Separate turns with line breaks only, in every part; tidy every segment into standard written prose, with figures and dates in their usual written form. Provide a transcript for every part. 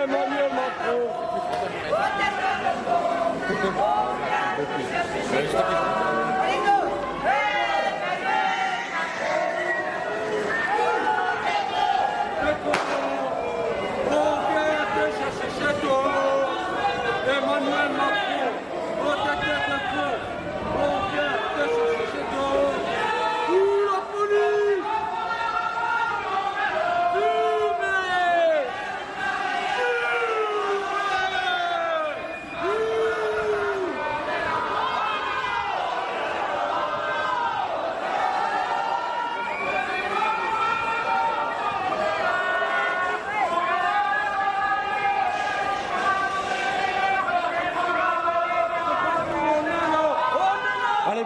Emmanuel Macron.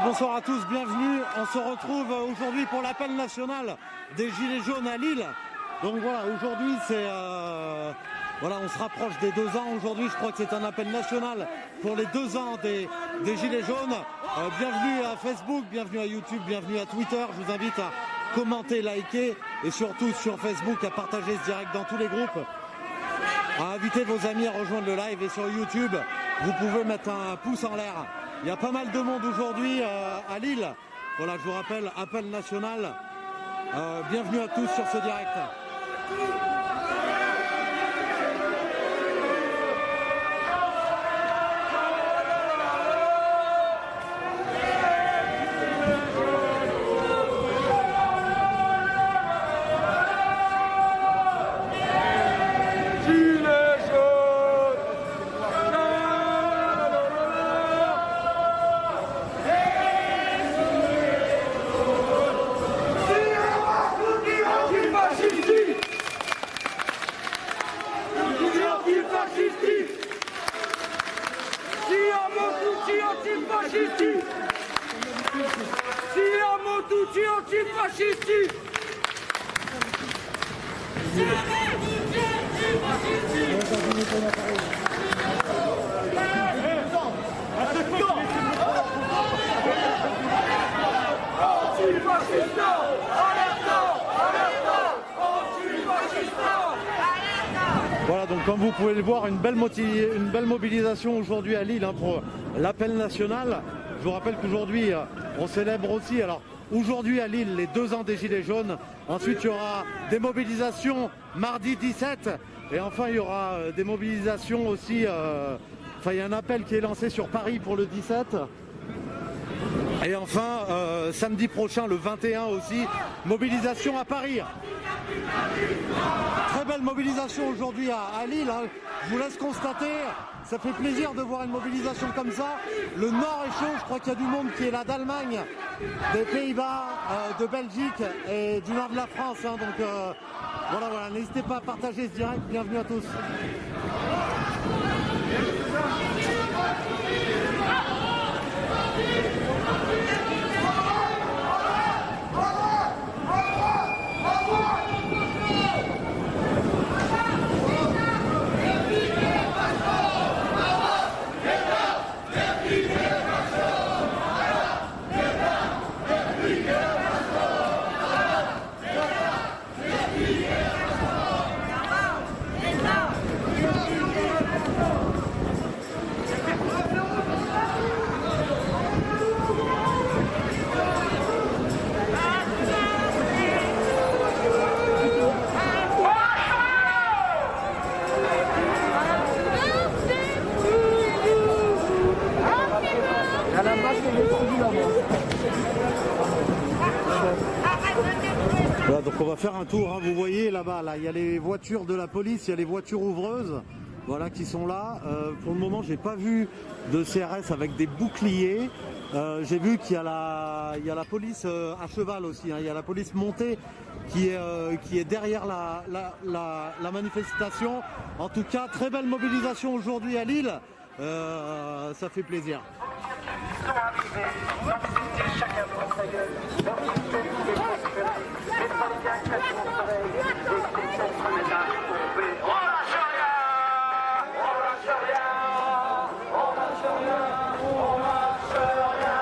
Bonsoir à tous, bienvenue. On se retrouve aujourd'hui pour l'appel national des Gilets jaunes à Lille. Donc voilà, aujourd'hui voilà, on se rapproche des 2 ans. Aujourd'hui, je crois que c'est un appel national pour les 2 ans des Gilets jaunes. Bienvenue à Facebook, bienvenue à YouTube, bienvenue à Twitter. Je vous invite à commenter, liker et surtout sur Facebook à partager ce direct dans tous les groupes. À inviter vos amis à rejoindre le live et sur YouTube, vous pouvez mettre un pouce en l'air. Il y a pas mal de monde aujourd'hui à Lille. Voilà, je vous rappelle, appel national. Bienvenue à tous sur ce direct. Voilà, donc comme vous pouvez le voir, une belle mobilisation aujourd'hui à Lille pour l'appel national. Je vous rappelle qu'aujourd'hui, on célèbre aussi, alors aujourd'hui à Lille, les 2 ans des Gilets jaunes. Ensuite, il y aura des mobilisations mardi 17. Et enfin, il y aura des mobilisations aussi. Enfin, il y a un appel qui est lancé sur Paris pour le 17. Et enfin, samedi prochain, le 21 aussi, mobilisation à Paris. Très belle mobilisation aujourd'hui à Lille. Je vous laisse constater, ça fait plaisir de voir une mobilisation comme ça. Le nord est chaud, je crois qu'il y a du monde qui est là d'Allemagne, des Pays-Bas, de Belgique et du nord de la France. Donc voilà, n'hésitez pas à partager ce direct. Bienvenue à tous. Voilà, donc on va faire un tour, vous voyez là-bas, il y a les voitures de la police, il y a les voitures ouvreuses, voilà, qui sont là. Pour le moment, j'ai pas vu de CRS avec des boucliers. J'ai vu qu'il y a la police à cheval aussi, il y a la police montée qui est derrière la manifestation. En tout cas, très belle mobilisation aujourd'hui à Lille, ça fait plaisir. Sont arrivés, donc c'était chacun pour sa gueule, donc ils sont tous les préférés, les Parisiens qui sont pareils, les contre-médailles tombés. On lâche rien, on lâche rien, on lâche rien, on lâche rien,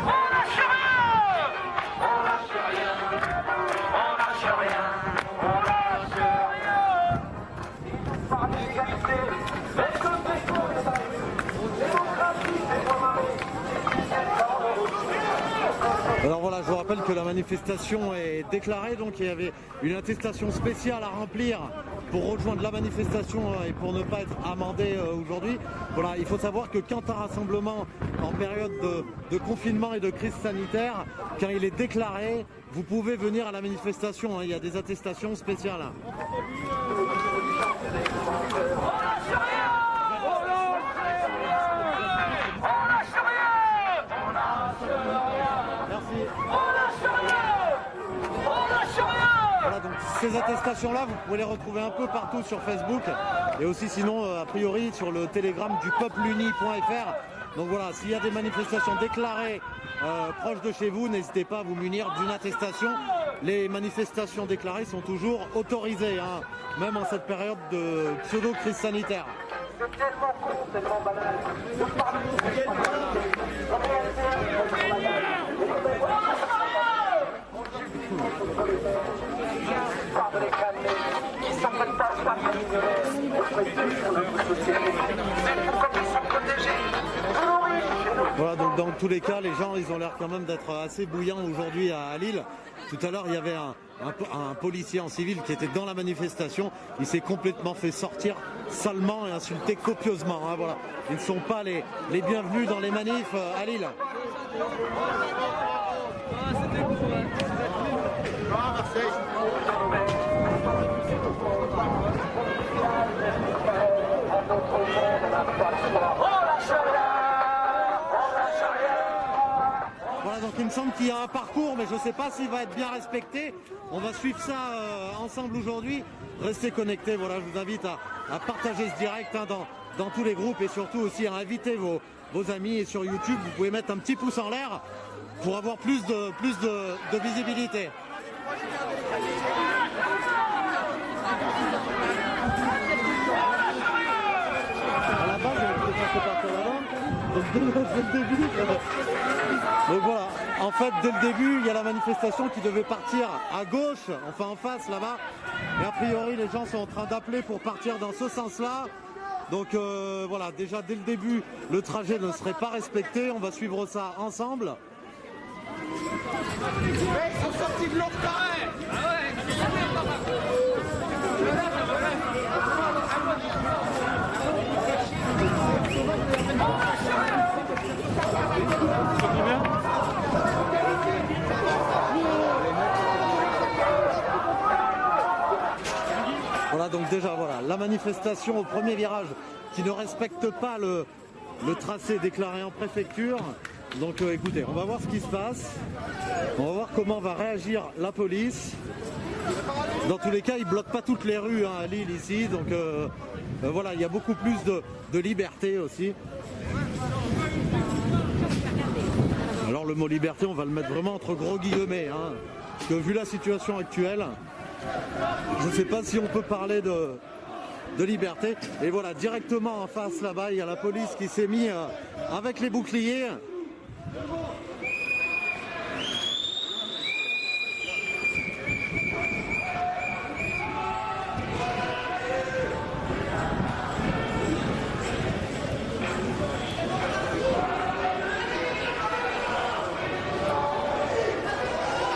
on lâche rien, on lâche rien. Alors voilà, je vous rappelle que la manifestation est déclarée, donc il y avait une attestation spéciale à remplir pour rejoindre la manifestation et pour ne pas être amendé aujourd'hui. Voilà, il faut savoir que quand un rassemblement en période de confinement et de crise sanitaire, quand il est déclaré, vous pouvez venir à la manifestation, hein, il y a des attestations spéciales. Voilà, donc ces attestations-là, vous pouvez les retrouver un peu partout sur Facebook et aussi sinon, a priori, sur le télégramme du peupleunis.fr. Donc voilà, s'il y a des manifestations déclarées proches de chez vous, n'hésitez pas à vous munir d'une attestation. Les manifestations déclarées sont toujours autorisées, hein, même en cette période de pseudo-crise sanitaire.
C'est tellement con, tellement banal.
Voilà, donc dans tous les cas, les gens, ils ont l'air quand même d'être assez bouillants aujourd'hui à Lille. Tout à l'heure, il y avait un policier en civil qui était dans la manifestation. Il s'est complètement fait sortir salement et insulté copieusement, hein, voilà. Ils ne sont pas les bienvenus dans les manifs à Lille. Voilà, donc il me semble qu'il y a un parcours, mais je ne sais pas s'il va être bien respecté. On va suivre ça ensemble aujourd'hui. Restez connectés, voilà, je vous invite à partager ce direct, hein, dans tous les groupes et surtout aussi à inviter vos amis. Et sur YouTube, vous pouvez mettre un petit pouce en l'air pour avoir plus de visibilité. À la base, on peut passer par là-bas. Donc voilà, en fait, dès le début, il y a la manifestation qui devait partir à gauche, enfin en face là-bas. Et a priori, les gens sont en train d'appeler pour partir dans ce sens-là. Donc voilà, déjà dès le début, le trajet ne serait pas respecté. On va suivre ça ensemble.
Ils sont sortis de l'autre carré. Ah ouais.
Voilà, donc déjà voilà, la manifestation au premier virage qui ne respecte pas le tracé déclaré en préfecture. Donc écoutez, on va voir ce qui se passe. On va voir comment va réagir la police. Dans tous les cas, ils ne bloquent pas toutes les rues, hein, à Lille ici. Donc voilà, il y a beaucoup plus de liberté aussi. Alors le mot liberté, on va le mettre vraiment entre gros guillemets, hein, parce que vu la situation actuelle, je ne sais pas si on peut parler de liberté. Et voilà, directement en face là-bas, il y a la police qui s'est mise avec les boucliers.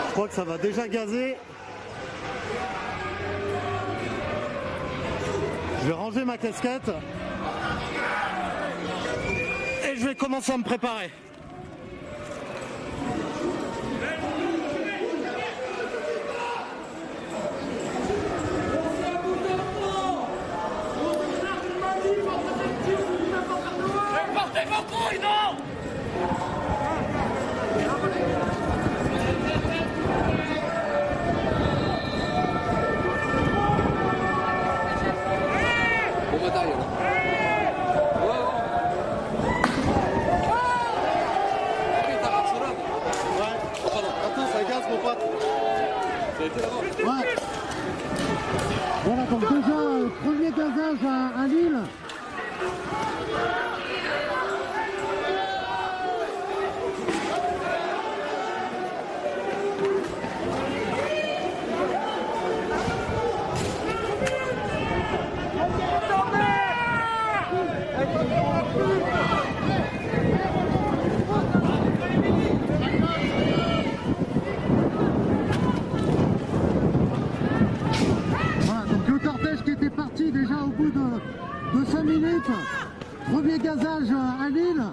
Je crois que ça va déjà gazer. Je vais ranger ma casquette et je vais commencer à me préparer.
Portez vos couilles, non!
Ouais. Voilà, donc déjà, premier gazage à Lille.
minutes. Premier gazage à Lille.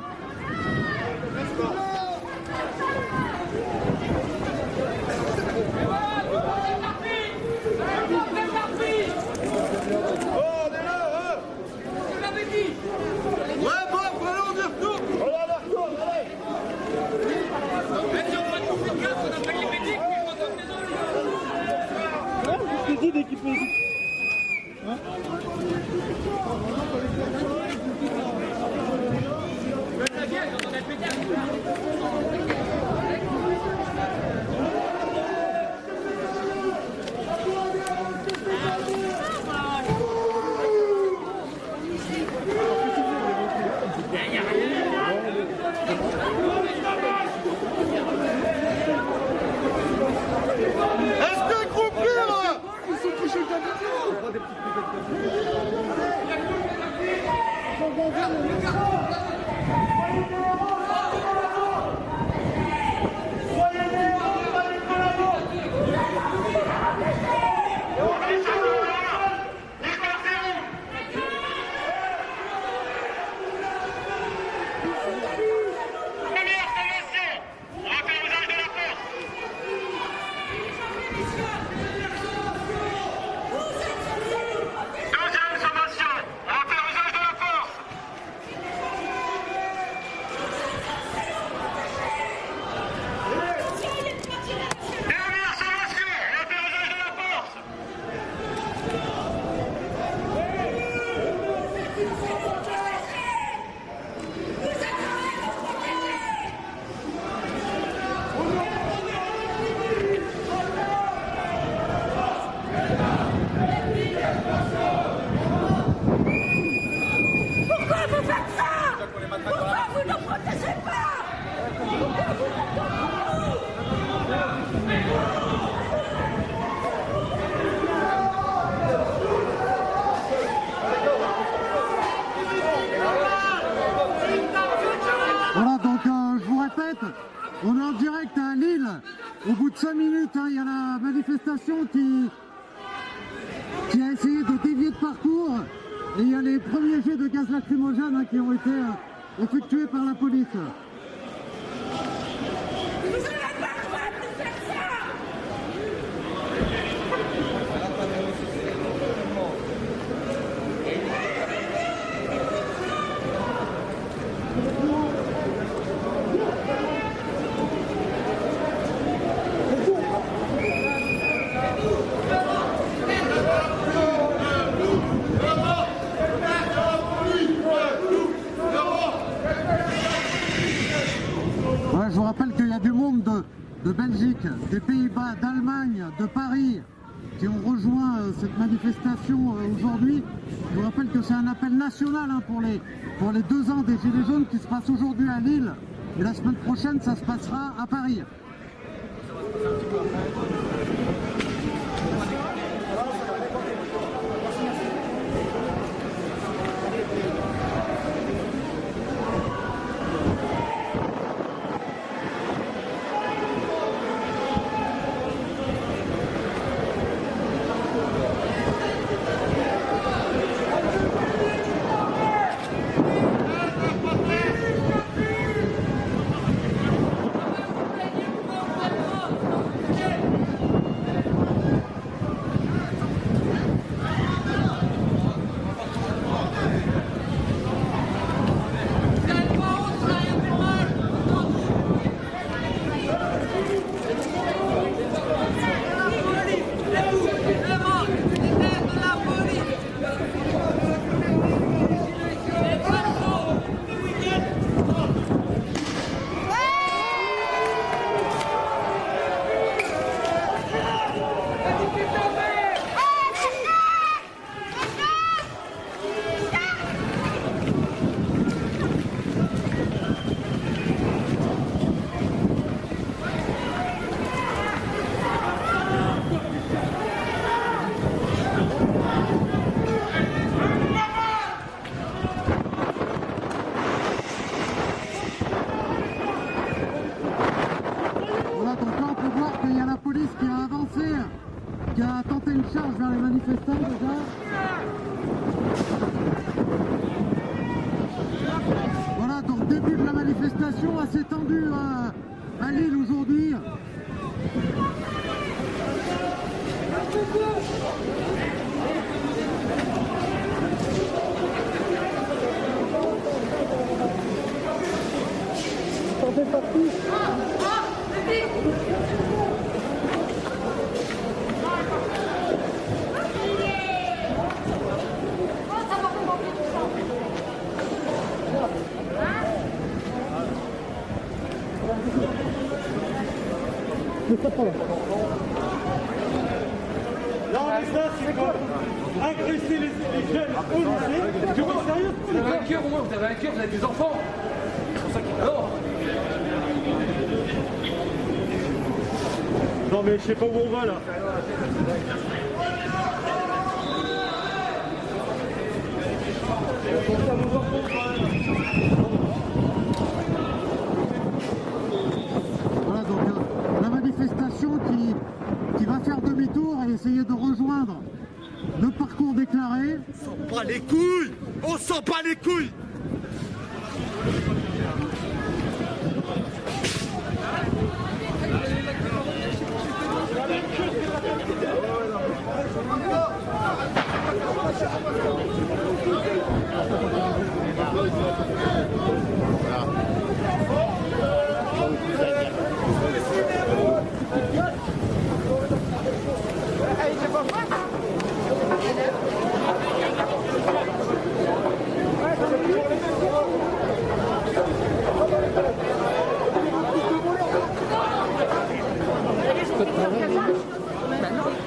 Voilà, donc je vous répète, on est en direct à Lille. Au bout de 5 minutes, il y a la manifestation qui a essayé de dévier de parcours. Et il y a les premiers jets de gaz lacrymogène qui ont été effectués par la police. Je vous rappelle qu'il y a du monde de Belgique, des Pays-Bas, d'Allemagne, de Paris qui ont rejoint cette manifestation aujourd'hui. Je vous rappelle que c'est un appel national pour les 2 ans des Gilets jaunes qui se passe aujourd'hui à Lille. Et la semaine prochaine, ça se passera à Paris. qui a tenté une charge vers les manifestants déjà. manifestation assez tendue à Lille aujourd'hui. Ça fait partie.
Non mais ça c'est quoi? Agresser les jeunes au lycée? Tu vois sérieux?
Vous avez un cœur au moins, vous avez un cœur, vous avez des enfants. C'est pour ça qu'il adore.
Non mais je sais pas où on va là.
Voilà donc la manifestation qui va faire demi-tour et essayer de rejoindre le parcours déclaré.
On s'en bat les couilles! On s'en bat les couilles!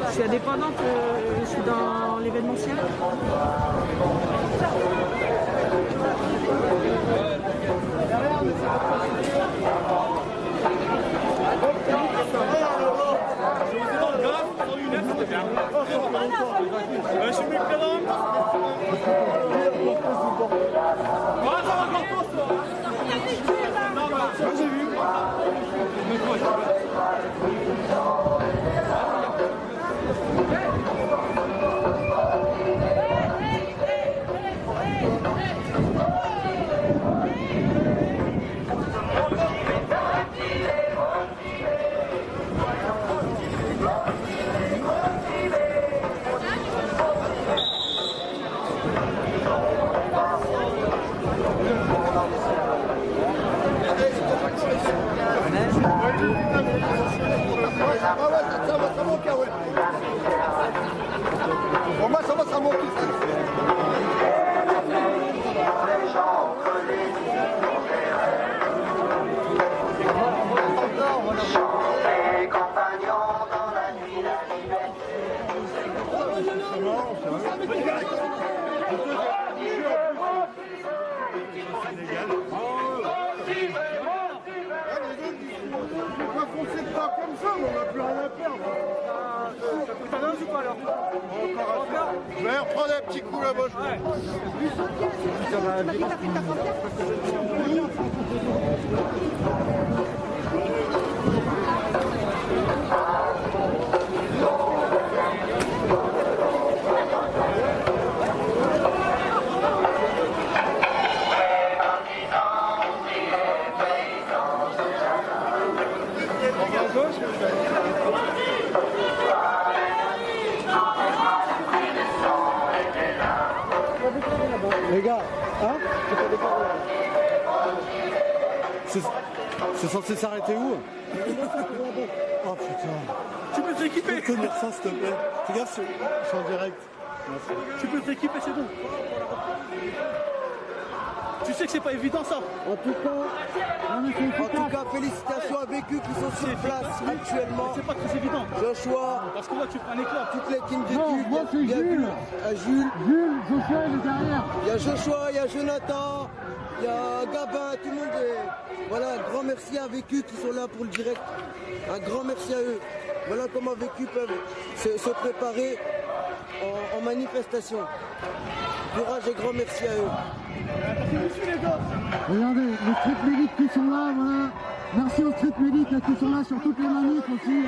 Je suis indépendante, je suis dans l'événementiel.
Je vais reprendre un petit coup là-bas.
Les gars, hein? C'est censé s'arrêter où? Oh putain.
Tu peux t'équiper.
Tu peux tenir ça s'il te plaît. Fais gaffe, je suis en direct. Merci.
Tu peux t'équiper, c'est bon. Tu sais que c'est pas évident ça.
En tout cas, félicitations à Vécu qui sont sur place actuellement.
C'est pas très évident.
Joshua,
Parce que là tu prends un éclat.
toute l'équipe Vécu.
Non, moi c'est Jules.
Jules,
Joshua il est derrière.
il y a Joshua, il y a Jonathan, il y a Gabin, tout le monde est... Voilà, un grand merci à Vécu qui sont là pour le direct. Un grand merci à eux. Voilà comment Vécu peuvent se préparer en manifestation. Courage et grand merci à eux.
Regardez, les street medics qui sont là, voilà. Merci aux street medics qui sont là sur toutes les manifs aussi.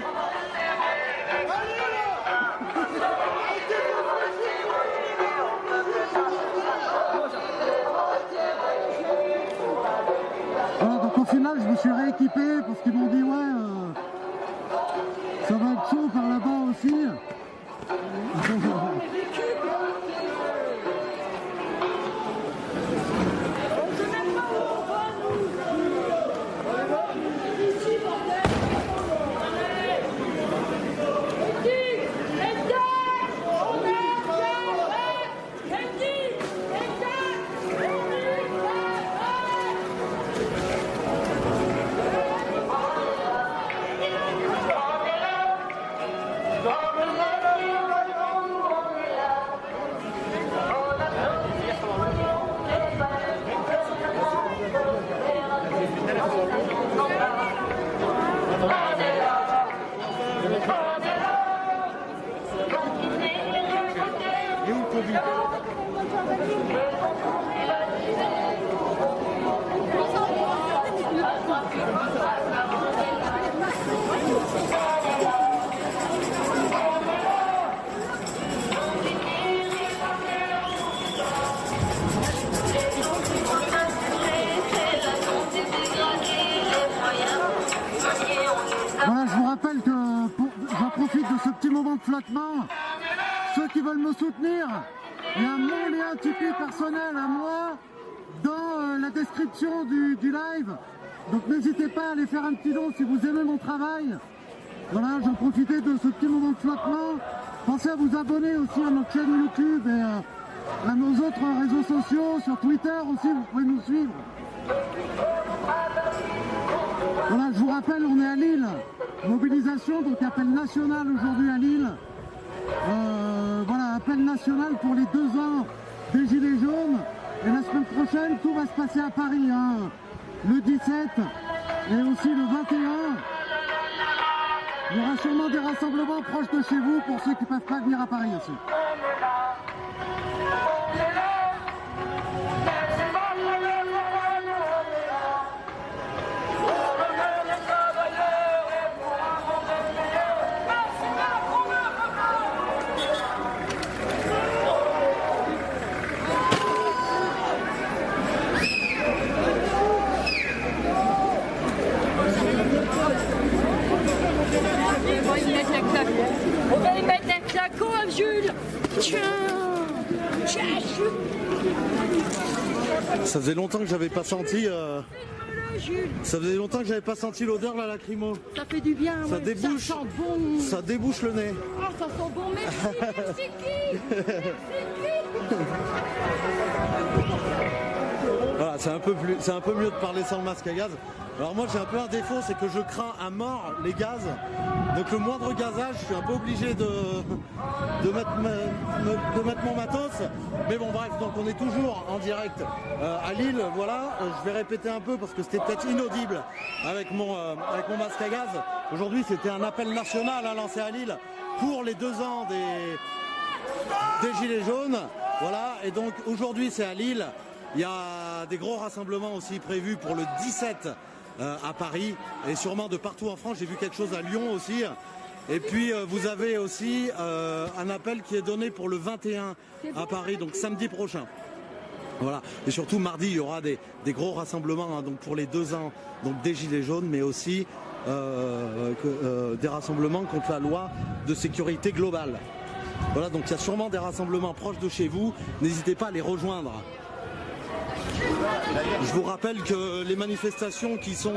Voilà,
là, je me suis rééquipé parce qu'ils m'ont dit ouais, ça va être chaud par là-bas aussi. Voilà, je vous rappelle que j'en profite de ce petit moment de flottement. Ceux qui veulent me soutenir, il y a mon lien Tipeee personnel à moi dans la description du live. Donc n'hésitez pas à aller faire un petit don si vous aimez mon travail. Voilà, j'en profitais de ce petit moment de flottement. Pensez à vous abonner aussi à notre chaîne YouTube et à nos autres réseaux sociaux. Sur Twitter aussi, vous pouvez nous suivre. Voilà, je vous rappelle, on est à Lille. Mobilisation, donc appel national aujourd'hui à Lille. Voilà, appel national pour les 2 ans des Gilets jaunes. Et la semaine prochaine, tout va se passer à Paris. Hein. Le 17 et aussi le 21. Il y aura sûrement des rassemblements proches de chez vous pour ceux qui ne peuvent pas venir à Paris aussi.
On va y mettre un claquot à Jules. Tiens, Jules.
Ça faisait longtemps que j'avais pas senti.
Jules.
Ça faisait longtemps que j'avais pas senti l'odeur de la lacrymo.
Ça fait du bien.
Ça
ouais.
débouche.
Ça sent bon.
Ça débouche le nez.
Ah, ça sent bon. Merci, merci qui. Merci qui.
Voilà, c'est un peu mieux de parler sans le masque à gaz. Alors moi j'ai un peu un défaut, c'est que je crains à mort les gaz. Donc le moindre gazage, je suis un peu obligé de mettre mon matos. Mais bon bref, donc on est toujours en direct à Lille, voilà. Je vais répéter un peu parce que c'était peut-être inaudible avec mon masque à gaz. Aujourd'hui c'était un appel national lancé à Lille pour les 2 ans des Gilets jaunes. Voilà, et donc aujourd'hui c'est à Lille. Il y a des gros rassemblements aussi prévus pour le 17 à Paris et sûrement de partout en France. J'ai vu quelque chose à Lyon aussi. Et puis vous avez aussi un appel qui est donné pour le 21 à Paris, donc samedi prochain. Voilà. Et surtout mardi, il y aura des gros rassemblements hein, donc pour les 2 ans donc des Gilets jaunes, mais aussi des rassemblements contre la loi de sécurité globale. Voilà, donc il y a sûrement des rassemblements proches de chez vous. N'hésitez pas à les rejoindre. Je vous rappelle que les manifestations qui sont...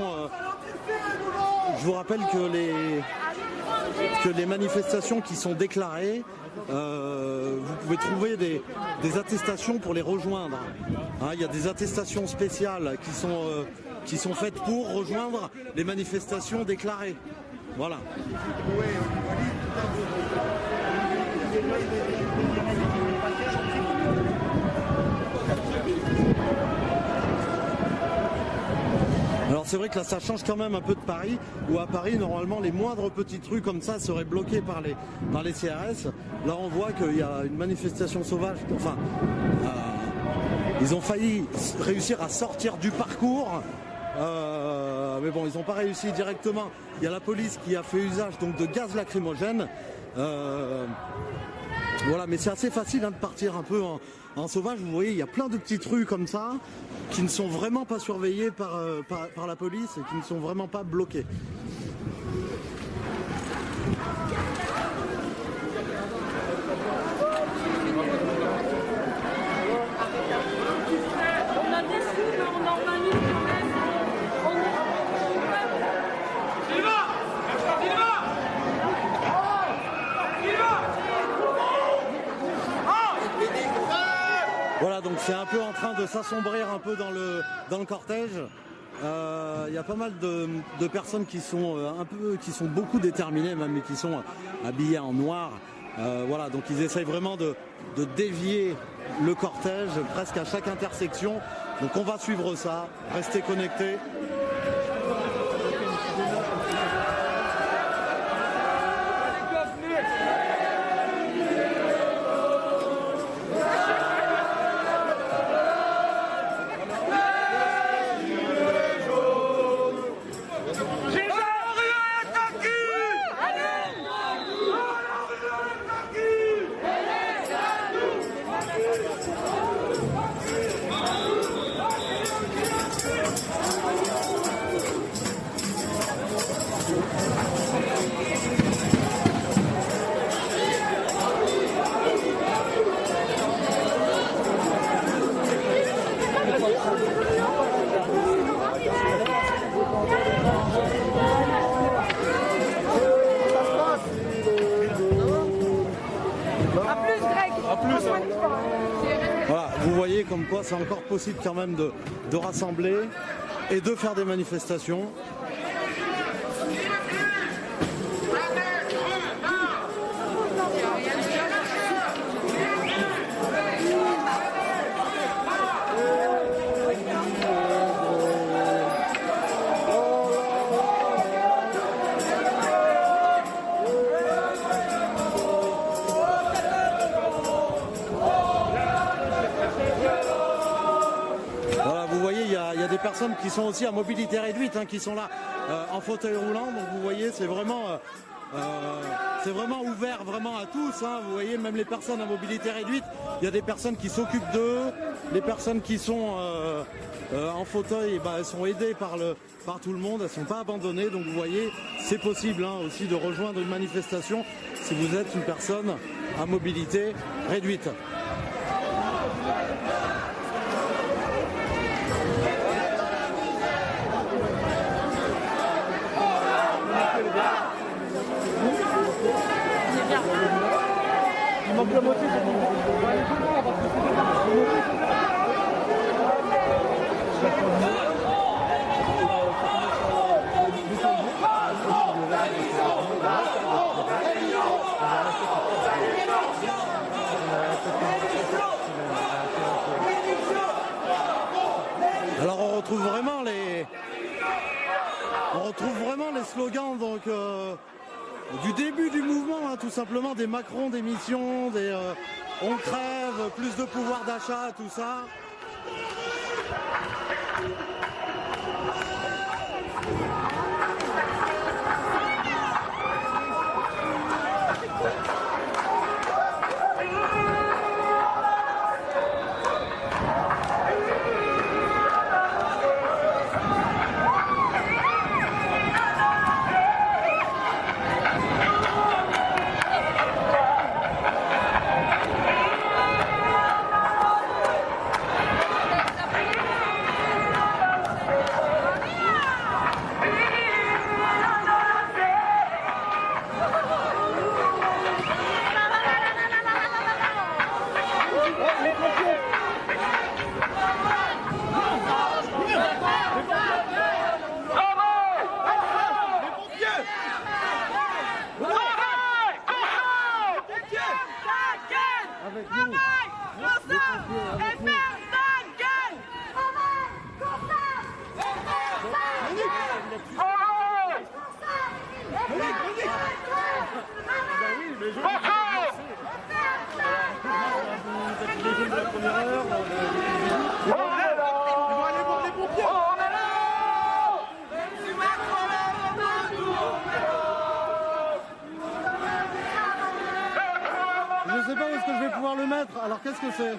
je vous rappelle que les manifestations qui sont déclarées, vous pouvez trouver des attestations pour les rejoindre. Hein, il y a des attestations spéciales qui sont faites pour rejoindre les manifestations déclarées. Voilà. Alors c'est vrai que là ça change quand même un peu de Paris, où à Paris normalement les moindres petites rues comme ça seraient bloquées par les CRS. Là on voit qu'il y a une manifestation sauvage, enfin ils ont failli réussir à sortir du parcours, mais bon ils n'ont pas réussi directement. Il y a la police qui a fait usage donc de gaz lacrymogène. Voilà, mais c'est assez facile de partir un peu en sauvage. Vous voyez, il y a plein de petites rues comme ça qui ne sont vraiment pas surveillées par la police et qui ne sont vraiment pas bloquées.
On a des sous, mais on organise quand même.
Voilà, donc c'est un peu en train de s'assombrir un peu dans le cortège. Il y a pas mal de personnes qui sont qui sont beaucoup déterminées même, et qui sont habillées en noir. Voilà, donc ils essayent vraiment de dévier le cortège presque à chaque intersection. Donc on va suivre ça, restez connectés. Voilà, vous voyez comme quoi c'est encore possible quand même de rassembler et de faire des manifestations. Des personnes qui sont aussi à mobilité réduite, qui sont là en fauteuil roulant. Donc vous voyez, c'est vraiment ouvert vraiment à tous. Vous voyez, même les personnes à mobilité réduite, il y a des personnes qui s'occupent d'eux. Les personnes qui sont en fauteuil, elles sont aidées par tout le monde. Elles ne sont pas abandonnées. Donc vous voyez, c'est possible aussi de rejoindre une manifestation si vous êtes une personne à mobilité réduite. Alors on retrouve vraiment les slogans donc du début du mouvement, tout simplement, des Macron, des missions, des on crève, plus de pouvoir d'achat, tout ça. sais pas où est-ce que je vais pouvoir le mettre. Alors qu'est-ce que c'est?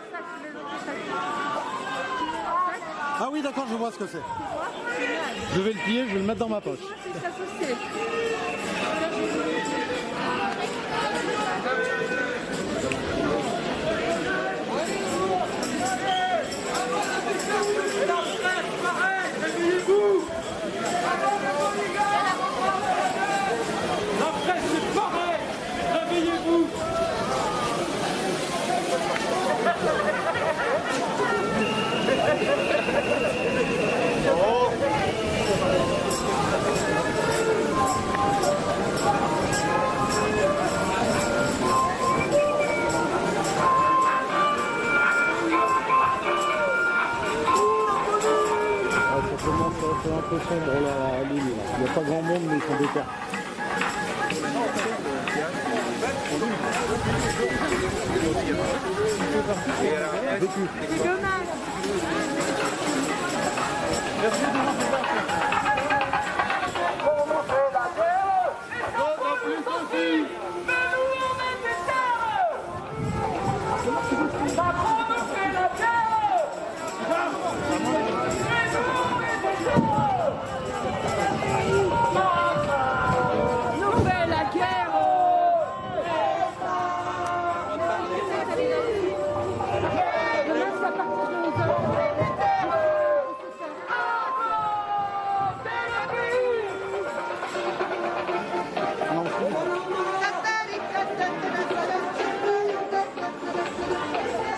Ah oui, d'accord, je vois ce que c'est. Je vais le plier, je vais le mettre dans ma poche. C'est un peu sombre là, à Lille. Il n'y a pas grand monde, mais ils sont déter.
C'est dommage.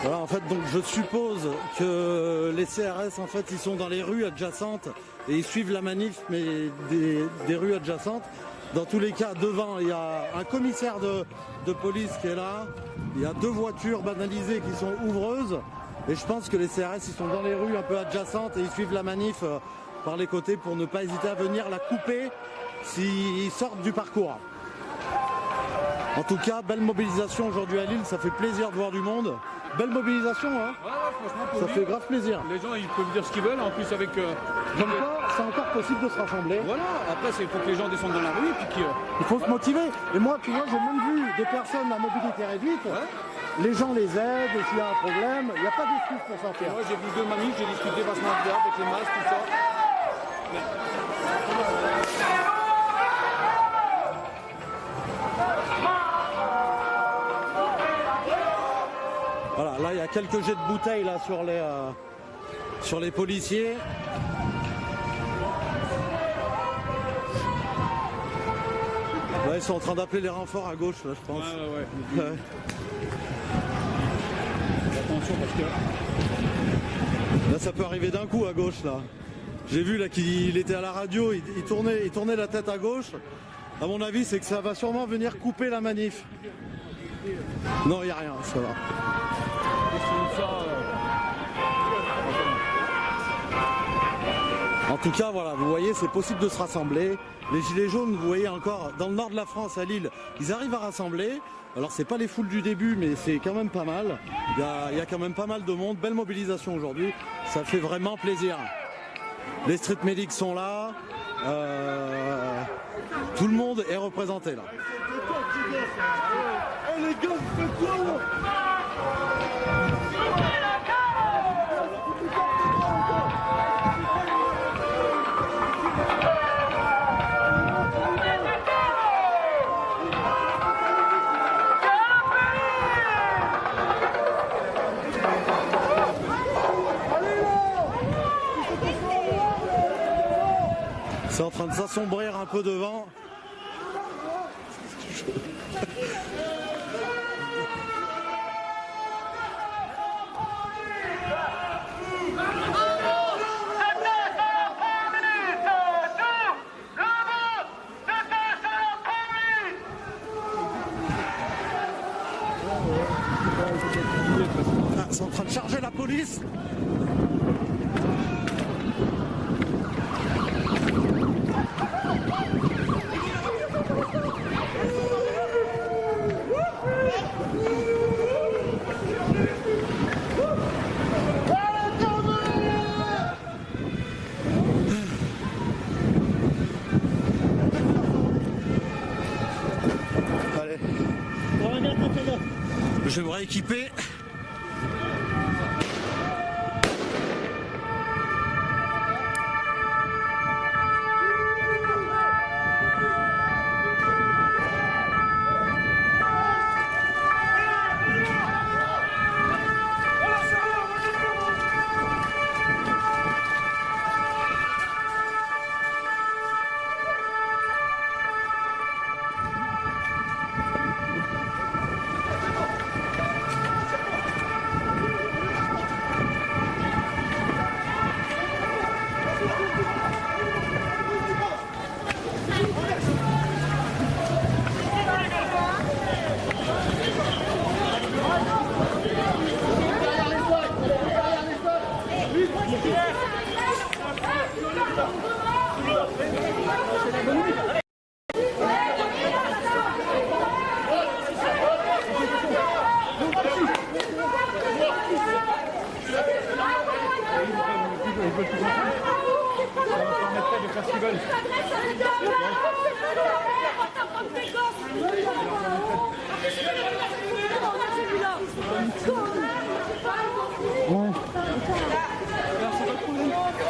Voilà, en fait, donc je suppose que les CRS, en fait, ils sont dans les rues adjacentes et ils suivent la manif, mais des rues adjacentes. Dans tous les cas, devant, il y a un commissaire de police qui est là. Il y a 2 voitures banalisées qui sont ouvreuses. Et je pense que les CRS, ils sont dans les rues un peu adjacentes et ils suivent la manif par les côtés pour ne pas hésiter à venir la couper s'ils sortent du parcours. En tout cas, belle mobilisation aujourd'hui à Lille, ça fait plaisir de voir du monde. Belle mobilisation, hein.
Ouais, franchement,
Ça fait grave plaisir.
Les gens, ils peuvent dire ce qu'ils veulent, en plus avec...
Comme quoi, c'est encore possible de se rassembler.
Voilà, après, il faut que les gens descendent dans la rue, puis qu'ils...
Il faut se motiver. Et moi, tu vois, j'ai même vu des personnes à mobilité réduite.
Ouais.
Les gens les aident, et s'il y a un problème, il n'y a pas d'excuse pour sortir.
Moi, j'ai vu 2 manifs, j'ai discuté vachement bien avec les masques, tout ça.
Voilà, là, il y a quelques jets de bouteilles là, sur les policiers. Là, ils sont en train d'appeler les renforts à gauche, là, je pense.
Ouais.
Ouais.
Attention, parce que...
Là, ça peut arriver d'un coup à gauche, là. J'ai vu là qu'il était à la radio, il tournait la tête à gauche. À mon avis, c'est que ça va sûrement venir couper la manif. Non, il n'y a rien, ça va. En tout cas, voilà, vous voyez, c'est possible de se rassembler. Les gilets jaunes, vous voyez encore, dans le nord de la France, à Lille, ils arrivent à rassembler. Alors, c'est pas les foules du début, mais c'est quand même pas mal. Il y a quand même pas mal de monde. Belle mobilisation aujourd'hui. Ça fait vraiment plaisir. Les street medics sont là. Tout le monde est représenté là.
Eh les gars, vous faites quoi là?
C'est en train de s'assombrir un peu devant. Ah, c'est en train de charger la police. Je vais me rééquiper.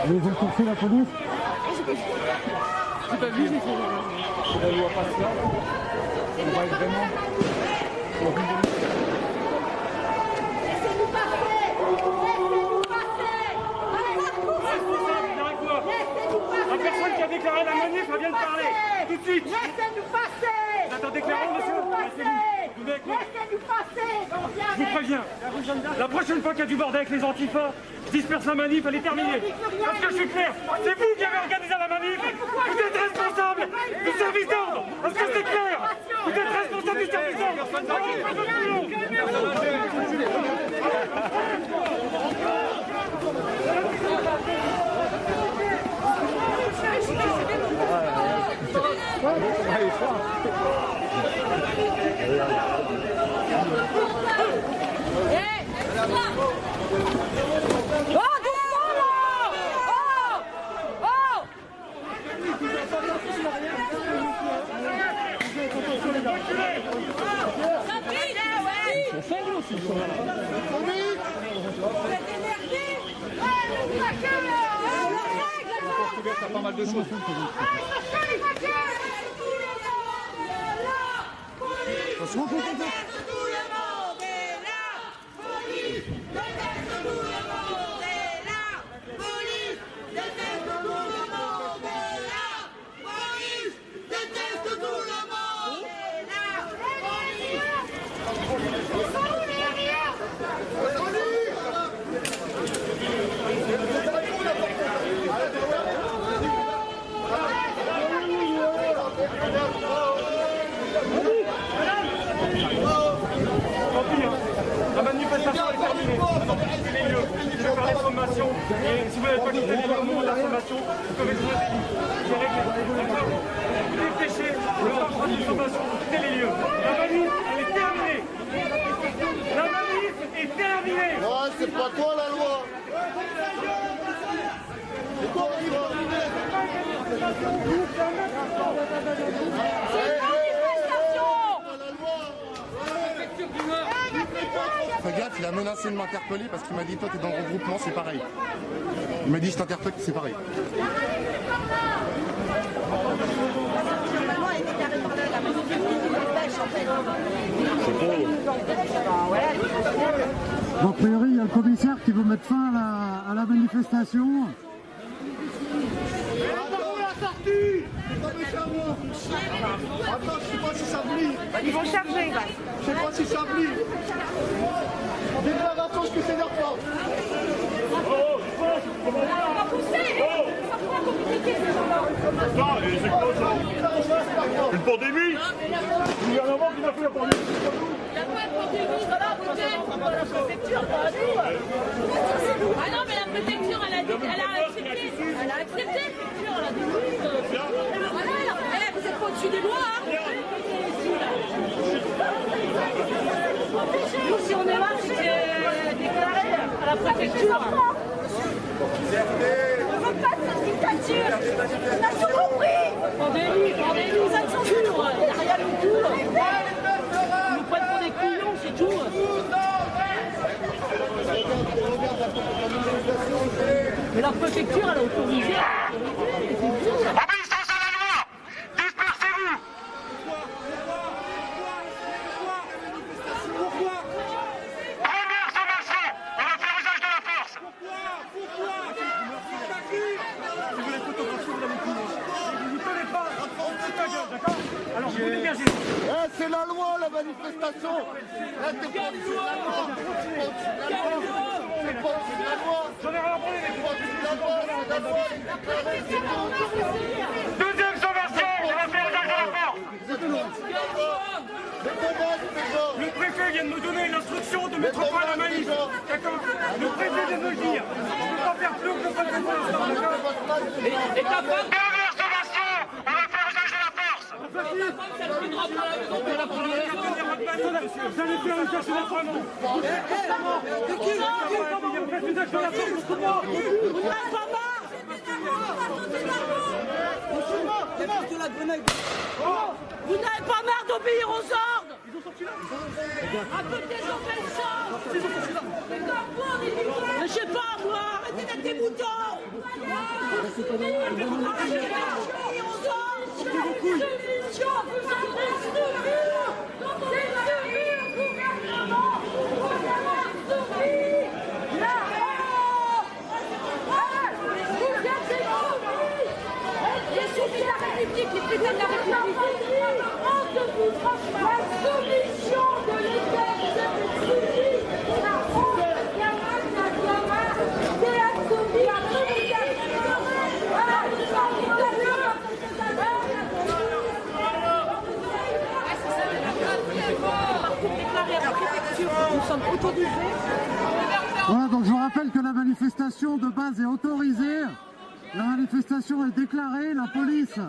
Vous avez cherché la police?
J'ai pas vu, j'ai fait la loi passe là. On va être vraiment.
Laissez-nous passer! Laissez-nous passer!
La personne qui a déclaré la manif, elle vient de parler. Tout de suite.
Laissez-nous passer!
Vous êtes en déclarant, monsieur?
Laissez-nous passer!
Je vous préviens. La prochaine fois qu'il y a du bordel avec les antifas, je disperse la manif, elle est terminée. Parce que je suis clair, c'est vous qui avez organisé la manif. Vous êtes responsable du service d'ordre. Est-ce que c'est clair? Vous êtes responsable du service d'ordre.
Pas mal de choses.
La manifestation est terminée. Je vais faire les sommations. Et si vous n'avez pas quitté les lieux au moment de la sommation, vous commettez un délit. C'est réglé. Vous dépêchez le temps de prendre une sommation pour quitter les lieux. La manif, elle est terminée. La manif est terminée.
Non, c'est pas toi la loi. C'est toi la loi. Fais gaffe, il a menacé de m'interpeller parce qu'il m'a dit toi t'es dans le regroupement, c'est pareil. Il m'a dit je t'interpelle, c'est pareil.
Bon, a priori, il y a le commissaire qui veut mettre fin à la manifestation.
Attends, je sais pas si ça brille.
Ils vont charger, là.
Je sais pas si ça brille. Déclaration, je que c'est leur part.
On va pousser! Ça pourra communiquer ces gens-là!
Une pandémie. Le gouvernement qui n'a fait la pandémie.
Il n'y a pas de pandémie, voilà, peut-être! La préfecture, pas nous! Ah non, mais la préfecture, elle a accepté! Elle a accepté, la préfecture, elle a dit voilà, vous êtes pas au-dessus des lois, hein! Nous, si on est là, c'est déclaré à la préfecture! On ne veut pas de cette dictature! On a tout compris! Pandémie, nous censure! Il n'y a rien du tout! Ils nous prennent pour des couillons, c'est tout! préfecture, elle a autorisé.
Obéissance à la loi! Dispersez-vous! Première sommation! On va faire usage de la force!
Si vous les photographiez, vous l'avez filmé. Vous ne tenez pas. C'est ta gueule, d'accord? Alors vous dégagez.
C'est la loi, la manifestation. Là, t'es pas au-dessus de la loi. T'es pas au-dessus de la loi.
J'en ai rien à parler,
T'es pas au-dessus de la loi. C'est la loi.
Deuxième sommation! On va faire usage de la force!
Le préfet vient de me donner l'instruction de mettre fin à la manif. D'accord? Le préfet vient de me le dire. Je ne peux pas faire plus que le préfet pour l'instant, d'accord?
Et ta femme,
Dernière sommation! On va faire usage de la force!
elle plus de robe dans la maison pour la première fois.
Vous allez faire usage de la force. Vous faites usage de la force.
Vous n'avez pas marre. Vous n'avez pas marre d'obéir aux ordres. À côté des opérations. Mais je sais pas moi, arrêtez d'être des moutons. Arrêtez d'obéir aux ordres. Soumission, vous avez souffert. C'est souffrir, gouvernement. Vous avez souffert. La vous êtes des soumis. Les soumis de la République, les présidents de la République. La soumission de l'État est soumise. La honte de la c'est insoumis à nous sommes autorisés.
Voilà, donc je vous rappelle que la manifestation de base est autorisée. La manifestation est déclarée. La police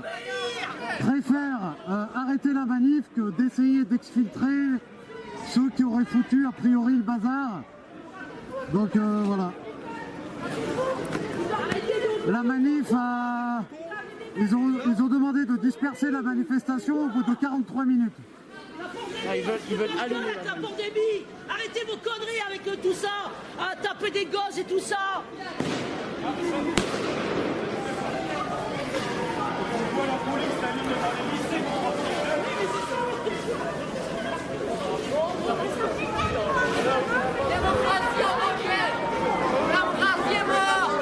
préfère arrêter la manif que d'essayer d'exfiltrer ceux qui auraient foutu a priori le bazar. Donc voilà. La manif a... Ils ont demandé de disperser la manifestation au bout de 43 minutes.
Ils veulent allumer.
Arrêtez la pandémie. Arrêtez vos conneries avec tout ça. À taper des gosses et tout ça.
Démocratie européenne. Démocratie est morte.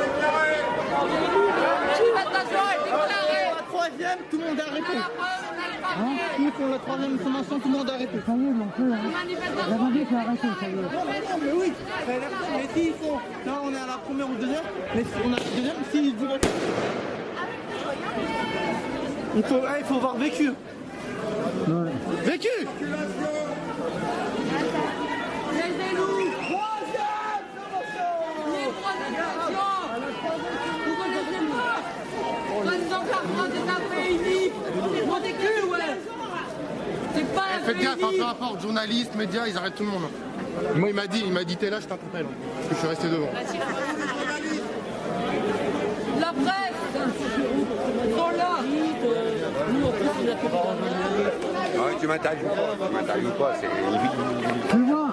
Manifestation est déclarée.
La troisième, tout le monde est arrêté. Nous, pour la troisième sommation, tout le monde est arrêté.
Ça y est, ils l'ont fait, hein. La manif est arrêtée, ça y est.
Non, mais oui. Mais s'ils font... Là, on est à la première ou deuxième. Mais si on a la deuxième, s'ils disent... Il faut avoir vécu.
Ouais.
Vécu.
Les élus. Les droits de nation. Vous connaissez pas. Président de la France est un pays libre. On est des culs, ouais. C'est pas un
Faites
pays
gaffe, peu
libre.
importe, journalistes, médias, ils arrêtent tout le monde. Moi, il m'a dit t'es là, je t'interpelle. Parce que je suis resté devant.
La presse sont là.
Ah, tu m'interviews pas, c'est...
Tu vois.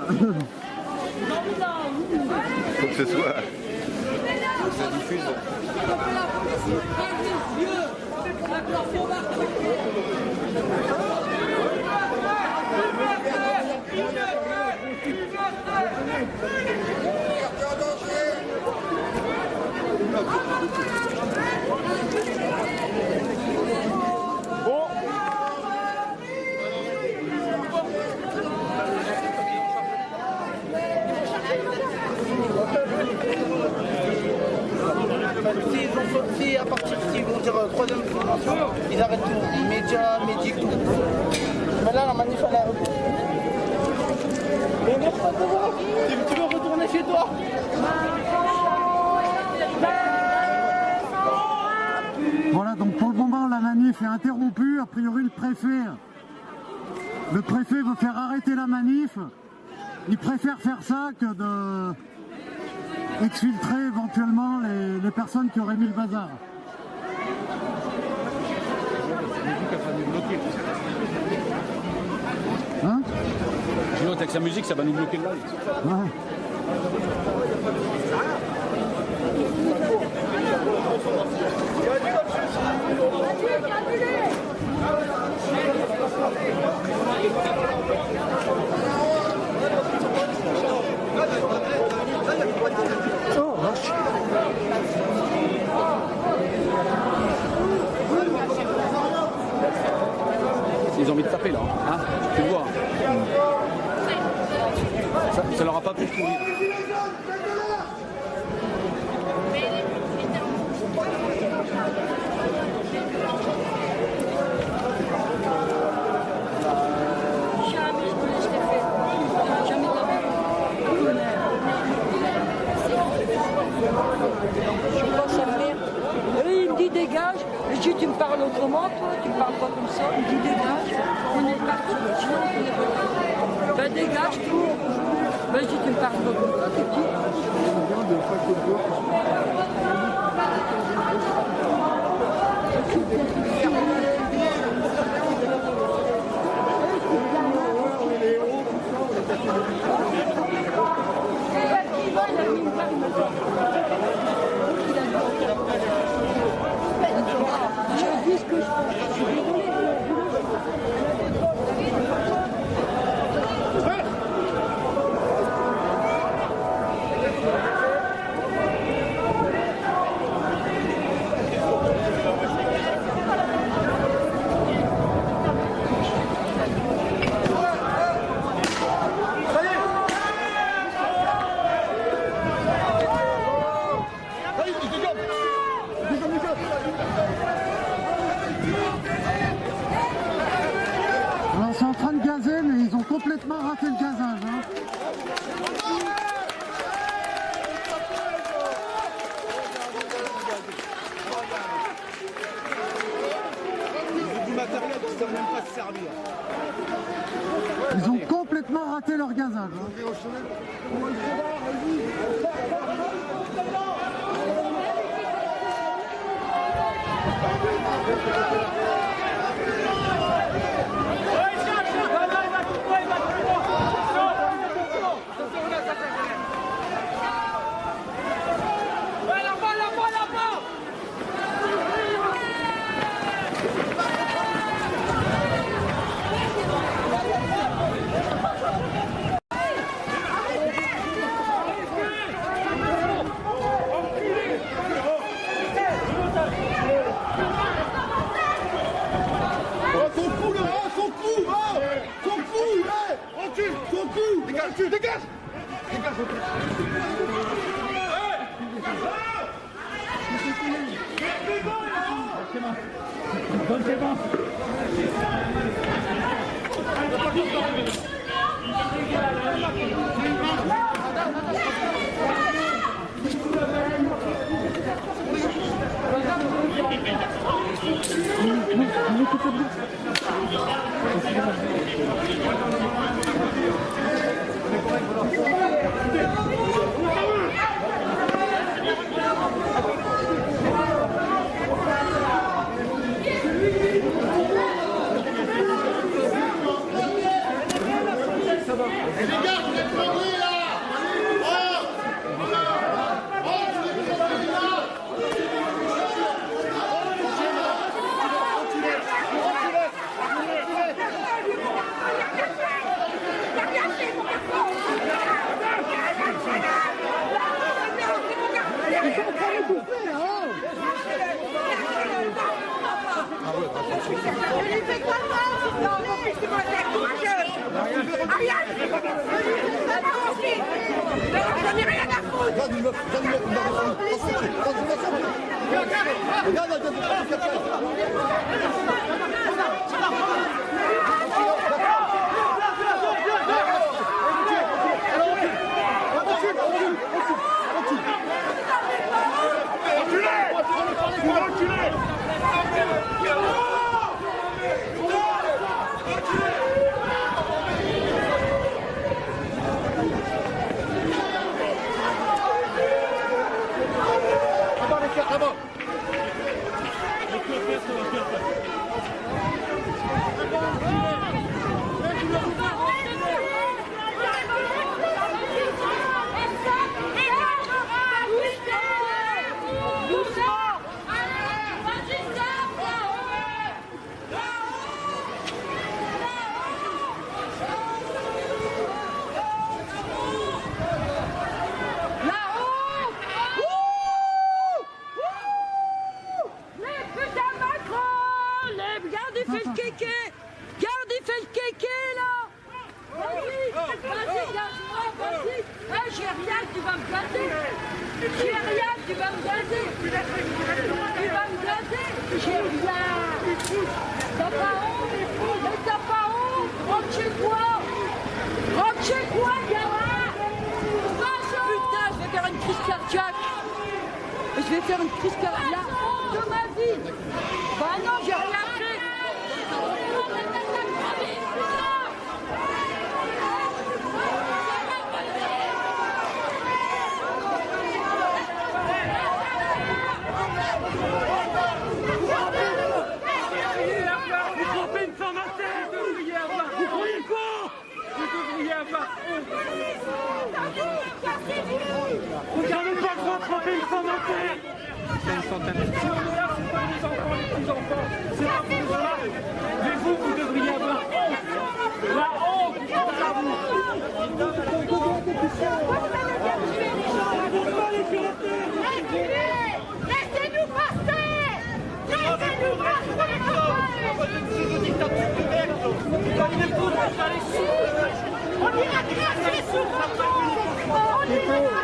Faut que ce soit... Faut que ça diffuse.
La police prête les yeux. La corpo va
Si à partir s'ils vont dire troisième sommation, ils arrêtent tout. Médias, médics, tout. Mais là, la manif, elle est arrêtée. Mais non, tu veux retourner chez toi?
Voilà, donc pour le moment, la manif est interrompue. A priori, le préfet veut faire arrêter la manif. Il préfère faire ça que de exfiltrer éventuellement les personnes qui auraient mis le bazar. Hein?
Sinon, avec sa musique, ça va nous bloquer le live.
Ouais.
Ils ont envie de taper là, hein, tu le vois. Ça leur a pas pu courir.
Je pense à faire. Il me dit dégage. Je dis tu me parles autrement, toi, tu me parles pas comme ça. Il me dit dégage. On est parti. Sinon on connaît pas. Ben dégage tout. Ben je dis tu me parles pas comme ça, tu dis. Je dis ce que je suis désolée.
Alors c'est en train de gazer, mais ils ont complètement raté le gazage. Hein.
Du matériel qui ne savent même pas se servir.
Ils ont complètement raté leur gazage. Hein.
Ariane,
tu vas me gazer. Tu vas me gazer. J'ai rien. T'as pas honte? Mais t'as pas honte? Rentre chez toi. Rentre chez toi, gamin. Putain, je vais faire une crise cardiaque. Je vais faire une crise cardiaque. La honte de ma vie. Bah non, j'ai rien fait.
Regardez pas trop frapper une femme en terre. C'est pas les enfants, les petits-enfants. C'est pas pour ça. Mais vous devriez avoir honte. La honte, honte à vous.
Laissez-nous passer. Laissez-nous passer. On ira cracher sous vos tombes. On ira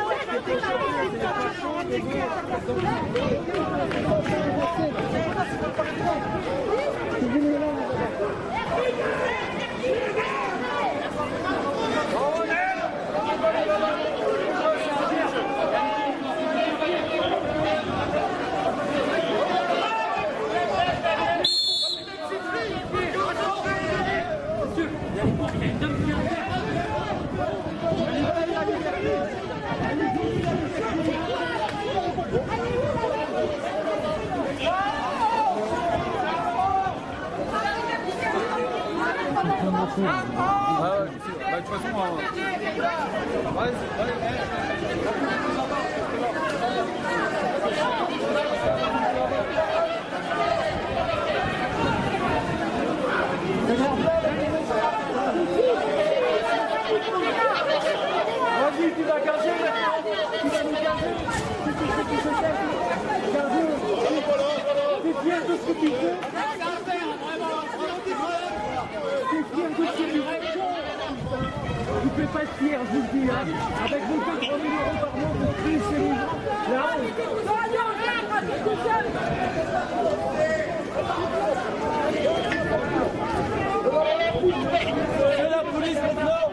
Vas-y, tu vas gazer maintenant. Tu vas nous gazer. Tu sais qui se cache. T'es fier de ce que tu fais. T'es fier de ce que tu fais. Tu ne peux pas être fier, je vous le dis. Hein. Avec vos 2 000 € par mois, vous crissez les gens. La honte. C'est la police maintenant.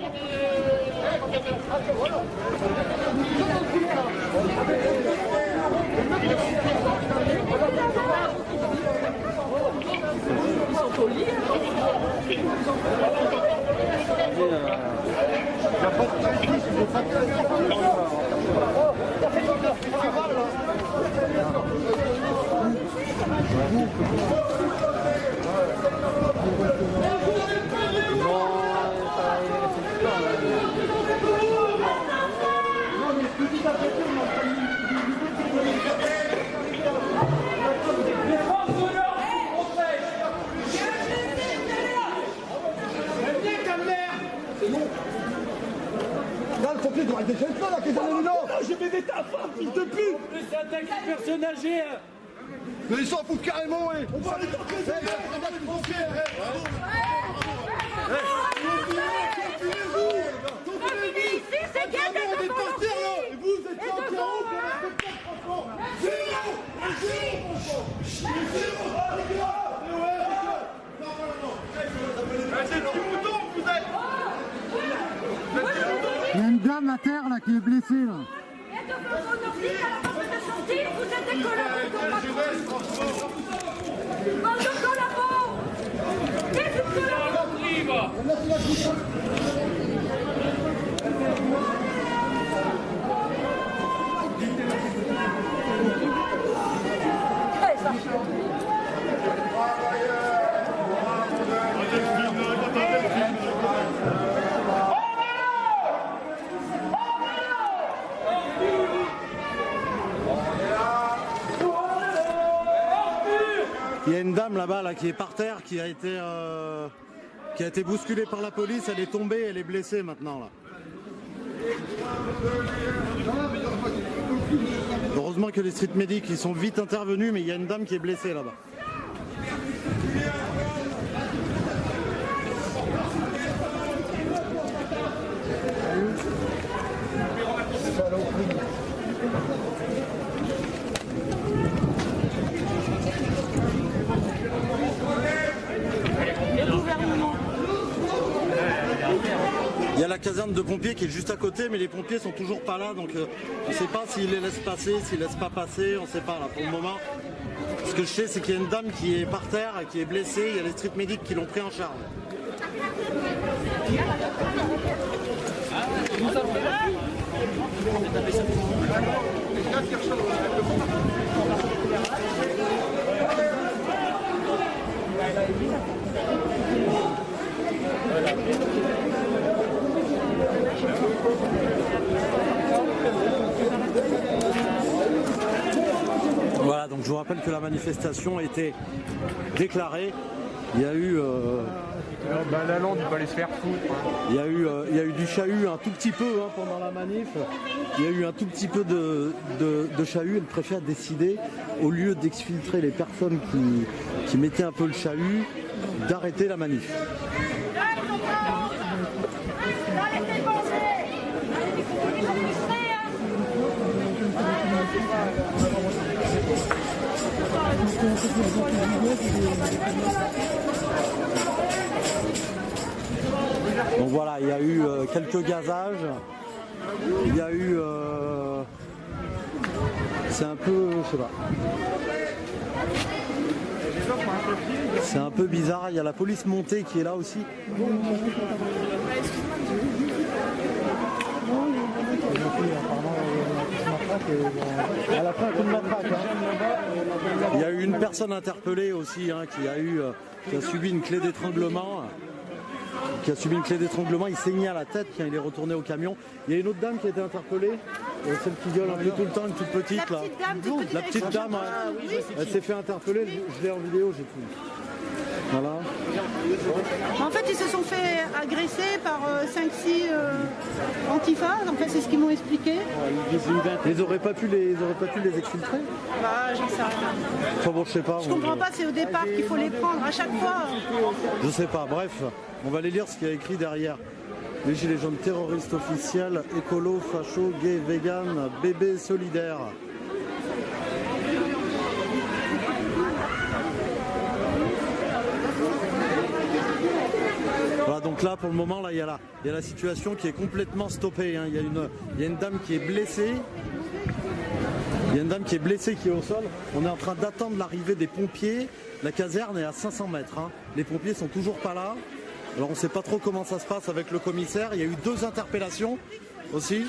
Je vais mettre ta femme, fils de pute. Mais c'est un taxi personne âgée.
Mais ils s'en foutent carrément, ouais. On va aller dans les pompiers.
Ici, c'est bien de
et vous êtes en carreau, franchement.
Il y a une dame à terre là qui est blessée là.
Vous êtes des bande de collabos. Qu'est-ce que
Il y a une dame là-bas là, qui est par terre, qui a été bousculée par la police, elle est tombée, elle est blessée maintenant là. Heureusement que les street medics ils sont vite intervenus, mais il y a une dame qui est blessée là-bas. Il y a la caserne de pompiers qui est juste à côté, mais les pompiers sont toujours pas là, donc on ne sait pas s'ils les laissent passer, s'ils laissent pas passer, on ne sait pas là pour le moment. Ce que je sais, c'est qu'il y a une dame qui est par terre, qui est blessée, il y a les street medics qui l'ont pris en charge. Voilà, donc je vous rappelle que la manifestation a été déclarée. Il y a eu
la lande, il va aller se faire foutre.
il y a eu du chahut un tout petit peu pendant la manif. Il y a eu un tout petit peu de chahut et le préfet a décidé, au lieu d'exfiltrer les personnes qui mettaient un peu le chahut, d'arrêter la manif. Donc voilà, il y a eu quelques gazages, il y a eu... c'est un peu... je sais pas. C'est un peu bizarre, il y a la police montée qui est là aussi. Elle a pris un coup de matraque. Il y a eu une personne interpellée aussi qui a subi une clé d'étranglement. Il saignait à la tête quand il est retourné au camion. Il y a une autre dame qui a été interpellée, celle qui gueule un peu tout le temps, une toute petite là. La petite dame, elle s'est fait interpeller, je l'ai en vidéo, j'ai tout. Voilà.
En fait, ils se sont fait agresser par 5-6 antifas. En fait, c'est ce qu'ils m'ont expliqué.
Ils auraient pas pu les exfiltrer.
Bah, j'en sais rien.
Enfin bon, je sais pas.
Je comprends pas, c'est au départ qu'il faut les prendre à chaque fois.
Je sais pas. Bref, on va aller lire ce qu'il y a écrit derrière. Les gilets jaunes terroristes officiels, écolo, facho, gay, vegan, bébé solidaire. Voilà, donc là pour le moment il y a la situation qui est complètement stoppée. Il y a une dame qui est blessée. Il y a une dame qui est blessée qui est au sol. On est en train d'attendre l'arrivée des pompiers. La caserne est à 500 mètres. Les pompiers sont toujours pas là. Alors on ne sait pas trop comment ça se passe avec le commissaire. Il y a eu 2 interpellations aussi.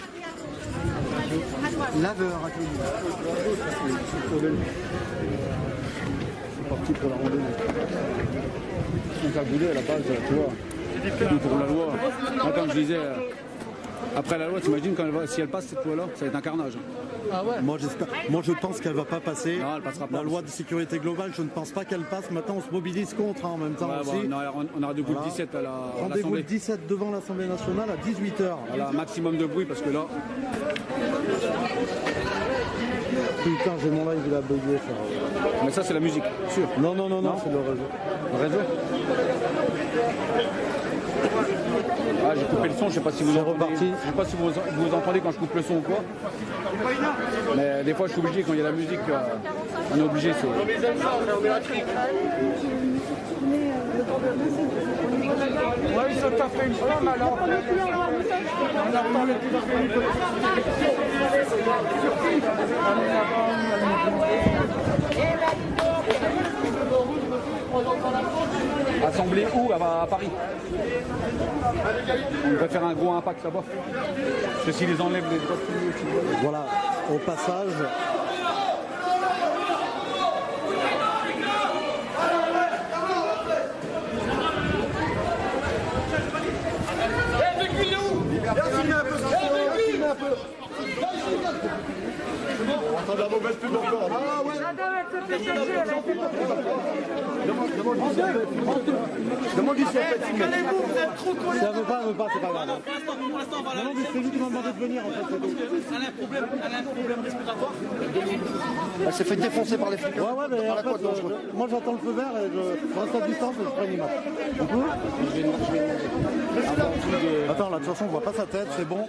Laveur à
C'est parti pour la randonnée. On t'a voulu à la base, tu vois. Pour la loi. Moi, comme je disais, après la loi, t'imagines si elle passe cette loi-là, ça va être un carnage.
Ah ouais.
Moi je pense qu'elle va pas passer.
Non, elle passera pas.
La loi de sécurité globale, je ne pense pas qu'elle passe. Maintenant on se mobilise contre en même temps aussi.
Non, on a rendez-vous le 17 à l'Assemblée.
Rendez-vous le 17 devant l'Assemblée nationale à 18h.
Voilà, maximum de bruit parce que là...
Putain, j'ai mon live, il a bugué.
Mais ça c'est la musique, sûr.
Non, c'est le réseau.
Le réseau. Ah, j'ai coupé le son, je sais pas si vous entendez. Je sais pas si vous entendez quand je coupe le son ou quoi. Mais des fois je suis obligé, quand il y a la musique, on est obligé.
Ouais, ils se tapent une flamme alors. On attend les
Assemblée où? À Paris. On va faire un gros impact là-bas. Parce que s'ils les enlèvent les droits de...
Voilà, au passage.
On entend de la mauvaise pub encore. Ah ouais. Demande du ciel.
Calmez-vous, vous êtes trop collés.
Si elle veut pas, c'est pas grave. Non, mais c'est lui qui m'a demandé de venir en fait.
Elle a un problème respiratoire.
Elle s'est fait défoncer par les flics.
Ouais, mais en fait, moi j'attends le feu vert et je reste à distance et je prends une image. On peut ? Attends, là, de toute façon, on voit pas sa tête, c'est bon.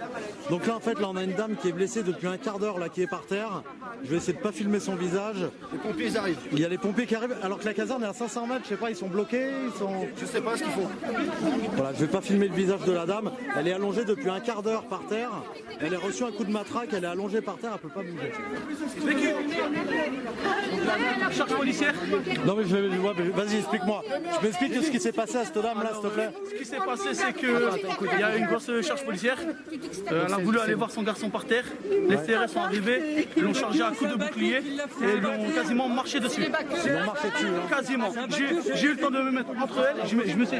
Donc là, en fait, là, on a une dame qui est blessée depuis un quart d'heure, là, qui est par terre. Je vais essayer de pas filmer son visage.
Les pompiers, ils arrivent.
Il y a les pompiers qui arrivent, alors que la caserne est à 500 mètres, je sais pas, ils sont bloqués, ils sont...
Je sais pas ce qu'ils font.
Voilà, je vais pas filmer le visage de la dame. Elle est allongée depuis un quart d'heure par terre. Elle a reçu un coup de matraque, elle est allongée par terre, elle peut pas bouger.
Charge policière.
Non mais vas-y, explique-moi. Je m'explique ce qui s'est passé à cette dame là, s'il te plaît.
Ce qui s'est passé, c'est qu'il y a une grosse charge policière. Elle a voulu aller voir son garçon par terre. Les CRS sont arrivés, ils l'ont chargé à coups de bouclier et ils l'ont quasiment marché dessus.
Ils l'ont marché dessus, hein.
Quasiment. J'ai eu le temps de me mettre entre elles.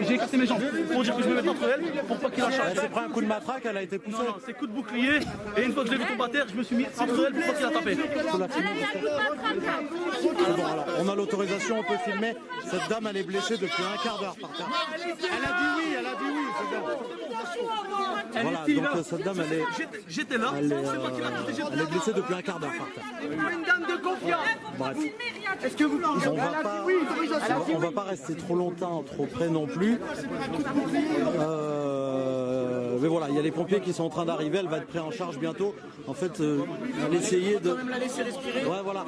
J'ai écarté mes jambes pour dire que je me mette entre elles pour pas qu'il la charge.
Elle s'est pris un coup de matraque, elle a été poussée.
Non, c'est coup de bouclier. Et une fois que je l'ai vu tomber à terre, je me suis mis entre elles pour pas qu'il la tapé.
C'est bon, alors on a l'autorisation, on peut filmer. Cette dame, elle est blessée depuis un quart d'heure par terre. Elle a dit oui, c'est bon. Voilà, donc cette dame, elle est...
J'étais là,
elle est blessée depuis un quart d'heure par terre.
Une dame de confiance.
Bref.
Est-ce que vous...
On va pas rester trop longtemps, trop près non plus. Mais voilà, il y a les pompiers qui sont en train d'arriver, elle va être prise en charge bientôt. En fait, elle essayait de... Ouais, voilà.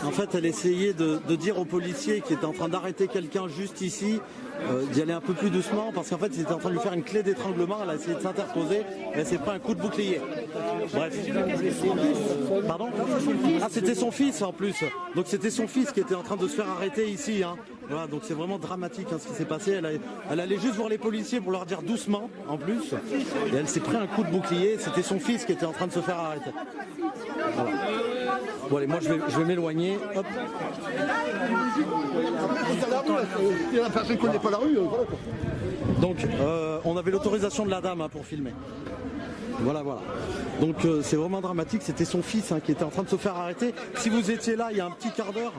En fait, elle essayait de dire aux policiers qui étaient en train d'arrêter quelqu'un juste ici, d'y aller un peu plus doucement, parce qu'en fait, ils étaient en train de lui faire une clé d'étranglement, elle a essayé de s'interposer, et elle s'est pris un coup de bouclier. Bref. Pardon ? Ah, c'était son fils en plus. Donc c'était son fils qui était en train de se faire arrêter ici. Hein. Voilà, donc c'est vraiment dramatique hein, ce qui s'est passé. Elle allait juste voir les policiers pour leur dire doucement, en plus. Et elle s'est pris un coup de bouclier. C'était son fils qui était en train de se faire arrêter. Voilà. Bon allez, moi je vais m'éloigner. Hop.
Il y a la personne qui connaît pas la rue. Voilà.
Donc on avait l'autorisation de la dame hein, pour filmer. Voilà. Donc c'est vraiment dramatique. C'était son fils hein, qui était en train de se faire arrêter. Si vous étiez là il y a un petit quart d'heure,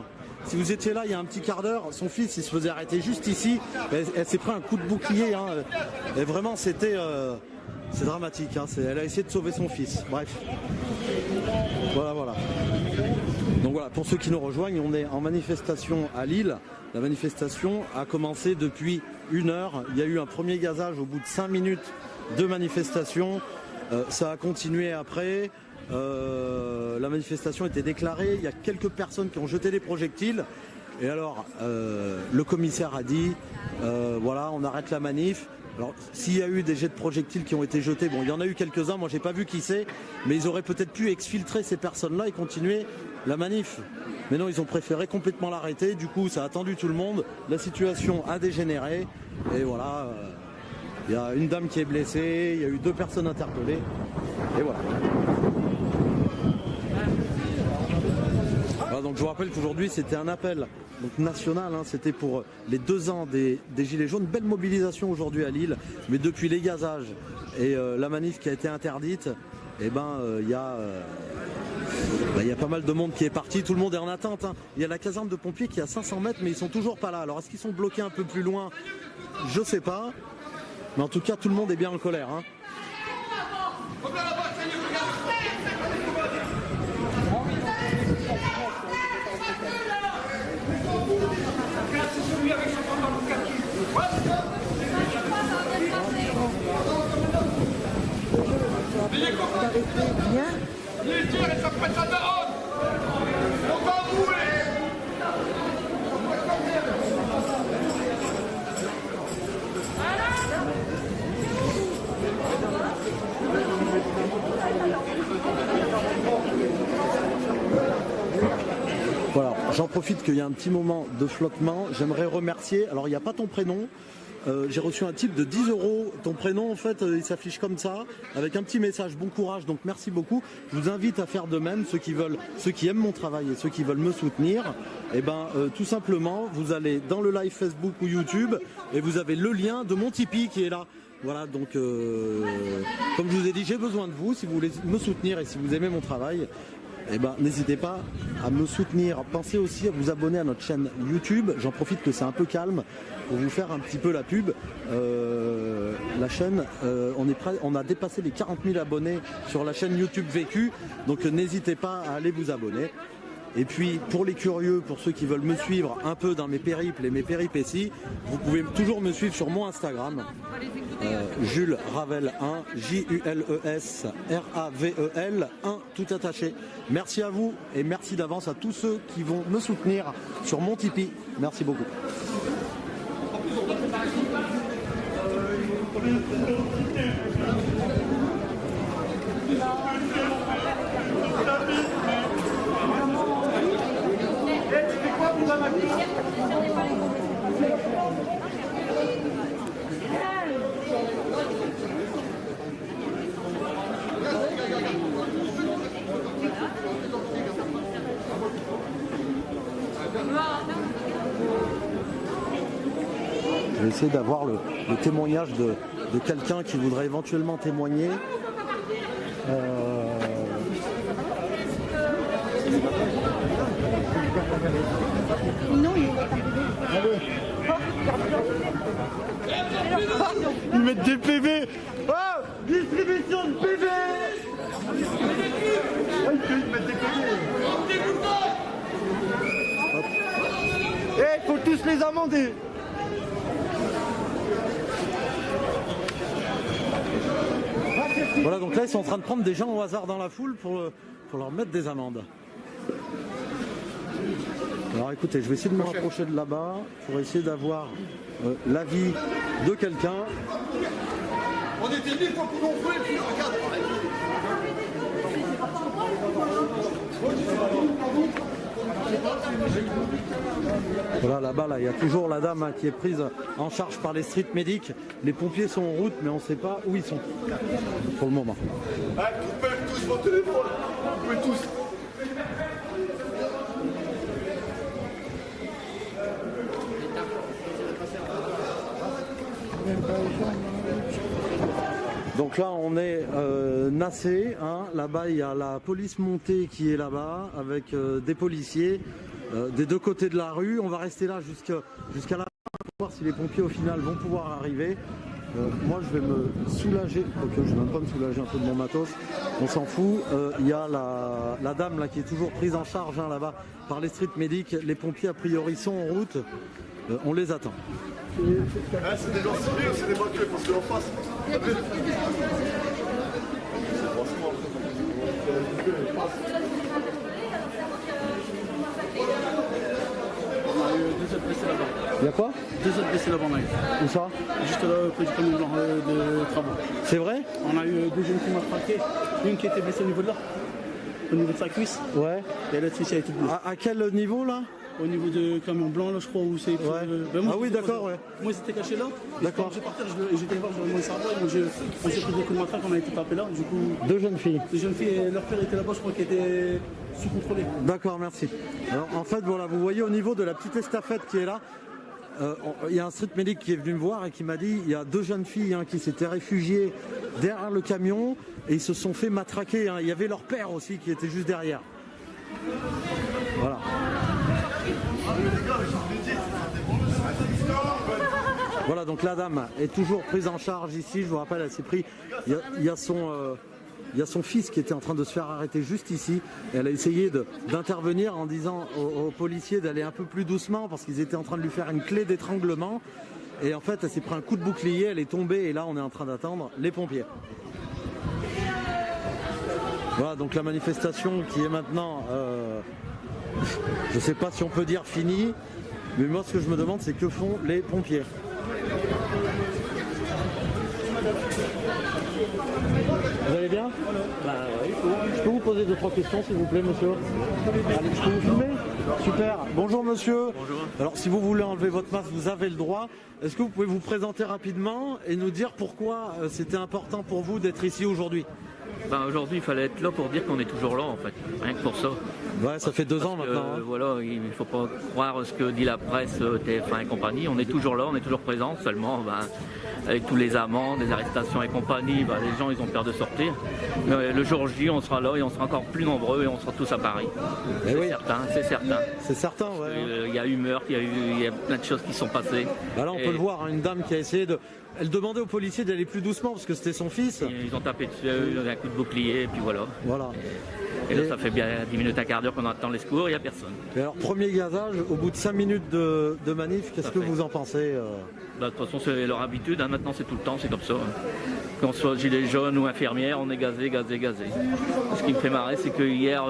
son fils il se faisait arrêter juste ici. Elle s'est pris un coup de bouclier. Hein, et vraiment c'était... c'est dramatique, hein, elle a essayé de sauver son fils. Bref. Voilà. Donc voilà, pour ceux qui nous rejoignent, on est en manifestation à Lille. La manifestation a commencé depuis 1 heure. Il y a eu un premier gazage au bout de 5 minutes de manifestation. Ça a continué après. La manifestation était déclarée. Il y a quelques personnes qui ont jeté des projectiles. Et alors, le commissaire a dit, voilà, on arrête la manif. Alors, s'il y a eu des jets de projectiles qui ont été jetés, bon, il y en a eu quelques-uns, moi j'ai pas vu qui c'est, mais ils auraient peut-être pu exfiltrer ces personnes-là et continuer la manif. Mais non, ils ont préféré complètement l'arrêter, du coup ça a attendu tout le monde, la situation a dégénéré, et voilà, il y a une dame qui est blessée, il y a eu 2 personnes interpellées, et voilà. Voilà, donc je vous rappelle qu'aujourd'hui c'était un appel donc national, hein, c'était pour les 2 ans des Gilets jaunes, belle mobilisation aujourd'hui à Lille, mais depuis les gazages et la manif qui a été interdite, il y a pas mal de monde qui est parti, tout le monde est en attente. Hein. Il y a la caserne de pompiers qui est à 500 mètres mais ils sont toujours pas là. Alors est-ce qu'ils sont bloqués un peu plus loin? Je sais pas, mais en tout cas tout le monde est bien en colère. Hein. Voilà, j'en profite qu'il y a un petit moment de flottement. J'aimerais remercier, alors il n'y a pas ton prénom, j'ai reçu un type de 10 €. Ton prénom, en fait, il s'affiche comme ça, avec un petit message, bon courage, donc merci beaucoup. Je vous invite à faire de même, ceux qui aiment mon travail et ceux qui veulent me soutenir. Tout simplement, vous allez dans le live Facebook ou YouTube et vous avez le lien de mon Tipeee qui est là. Voilà, donc comme je vous ai dit, j'ai besoin de vous, si vous voulez me soutenir et si vous aimez mon travail. N'hésitez pas à me soutenir. Pensez aussi à vous abonner à notre chaîne YouTube. J'en profite que c'est un peu calme pour vous faire un petit peu la pub. La chaîne, on a dépassé les 40 000 abonnés sur la chaîne YouTube Vécu. Donc n'hésitez pas à aller vous abonner. Et puis pour les curieux, pour ceux qui veulent me suivre un peu dans mes périples et mes péripéties, vous pouvez toujours me suivre sur mon Instagram, Jules Ravel 1, JULES RAVEL 1, tout attaché. Merci à vous et merci d'avance à tous ceux qui vont me soutenir sur mon Tipeee. Merci beaucoup. Je vais essayer d'avoir le témoignage de quelqu'un qui voudrait éventuellement témoigner.
Non,
Ils mettent des PV. Oh, distribution de PV. Ils mettent des PV. Il faut tous les amender. Voilà, donc là ils sont en train de prendre des gens au hasard dans la foule pour leur mettre des amendes. Alors écoutez, je vais essayer de me rapprocher de là-bas pour essayer d'avoir l'avis de quelqu'un.
On était libre pour qu'on voulait, puis regarde.
Voilà, là-bas, là, il y a toujours la dame qui est prise en charge par les street medics. Les pompiers sont en route, mais on ne sait pas où ils sont pour le moment.
Vous pouvez tous mon téléphone. Vous pouvez tous.
Donc là on est Nassé, hein. Là-bas il y a la police montée qui est là-bas avec des policiers des deux côtés de la rue. On va rester là jusqu'à la fin pour voir si les pompiers au final vont pouvoir arriver. Moi je vais me soulager, ok, je ne vais même pas me soulager un peu de mon matos, on s'en fout. Il y a la dame là qui est toujours prise en charge hein, là-bas par les street medics. Les pompiers a priori sont en route, on les attend.
C'est des gens civils ou c'est des voitures parce qu'en face.
Il y a quoi?
2 autres blessés là-bas, on a eu.
Où ça?
Juste là, près du camion blanc de travaux.
C'est vrai?
On a eu 2 jeunes filles matraquées. Une qui était blessée au niveau de là, au niveau de sa cuisse.
Ouais.
Et l'autre fille, elle était blessée.
À quel niveau là?
Au niveau de camion blanc, là, je crois, où c'est.
Ouais. Ah oui, d'accord, ouais.
Moi, ils étaient cachés là.
D'accord.
J'ai parti, j'étais voir, j'ai mon cerveau, et j'ai pris des coups de matraque, on a été tapés là. Du coup.
2 jeunes filles.
2 jeunes filles, et leur père était là-bas, je crois, qui était sous contrôlé.
D'accord, merci. Alors, en fait, voilà, vous voyez au niveau de la petite estafette qui est là, il y a un street medic qui est venu me voir et qui m'a dit il y a 2 jeunes filles hein, qui s'étaient réfugiées derrière le camion et ils se sont fait matraquer. Hein. Il y avait leur père aussi qui était juste derrière. Voilà. Voilà, donc la dame est toujours prise en charge ici. Je vous rappelle, elle s'est pris. Il y a son fils qui était en train de se faire arrêter juste ici. Et elle a essayé d'intervenir en disant aux policiers d'aller un peu plus doucement parce qu'ils étaient en train de lui faire une clé d'étranglement. Et en fait, elle s'est pris un coup de bouclier, elle est tombée et là, on est en train d'attendre les pompiers. Voilà, donc la manifestation qui est maintenant, je ne sais pas si on peut dire finie, mais moi, ce que je me demande, c'est que font les pompiers. Vous allez bien? Bah oui. Je peux vous poser 2-3 questions s'il vous plaît monsieur? Allez, je peux vous filmer? Super. Bonjour monsieur. Bonjour. Alors si vous voulez enlever votre masque, vous avez le droit. Est-ce que vous pouvez vous présenter rapidement et nous dire pourquoi c'était important pour vous d'être ici aujourd'hui?
Ben aujourd'hui, il fallait être là pour dire qu'on est toujours là, en fait. Rien que pour ça.
Ouais, ça fait 2 ans maintenant. Hein.
Voilà, il ne faut pas croire ce que dit la presse, TF1 et compagnie. On est toujours là, on est toujours présent. Seulement, avec tous les amendes, les arrestations et compagnie, les gens, ils ont peur de sortir. Mais le jour J, on sera là et on sera encore plus nombreux et on sera tous à Paris. C'est certain, c'est certain.
C'est certain, ouais.
Il y a eu meurtre, il y a plein de choses qui sont passées.
Là, on peut le voir, hein, une dame qui a essayé de... Elle demandait aux policiers d'aller plus doucement parce que c'était son fils.
Ils ont tapé dessus, ils ont un coup de bouclier et puis voilà.
Voilà.
Et là, ça fait bien 10 minutes, un quart d'heure qu'on attend les secours, il n'y a personne.
Et alors, premier gazage, au bout de 5 minutes de manif, qu'est-ce que vous en pensez
De toute façon, c'est leur habitude, hein. Maintenant c'est tout le temps, c'est comme ça. Qu'on soit gilet jaune ou infirmière, on est gazé. Ce qui me fait marrer, c'est que hier,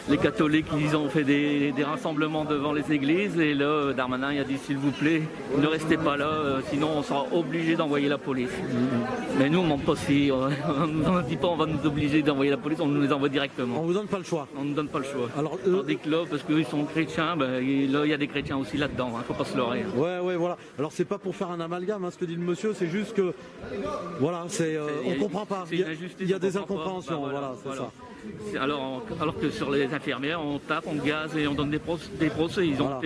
les catholiques, ils ont fait des rassemblements devant les églises, et là, Darmanin il a dit s'il vous plaît, ne restez pas là, sinon on sera obligé d'envoyer la police. Mais nous, on ne demande pas si, on ne dit pas on va nous obliger d'envoyer la police, on nous les envoie directement.
On vous donne pas le choix.
On ne donne pas le choix.
Alors,
tandis que là, parce qu'ils sont chrétiens, là, il y a des chrétiens aussi là-dedans, il ne faut pas se leurrer.
Ouais, voilà. Alors, c'est pas pour faire un amalgame, hein, ce que dit le monsieur, c'est juste que, voilà, on comprend pas. Il y a des incompréhensions, voilà, c'est ça.
Alors que sur les infirmières, on tape, on gaze et on donne des procès. Ils ont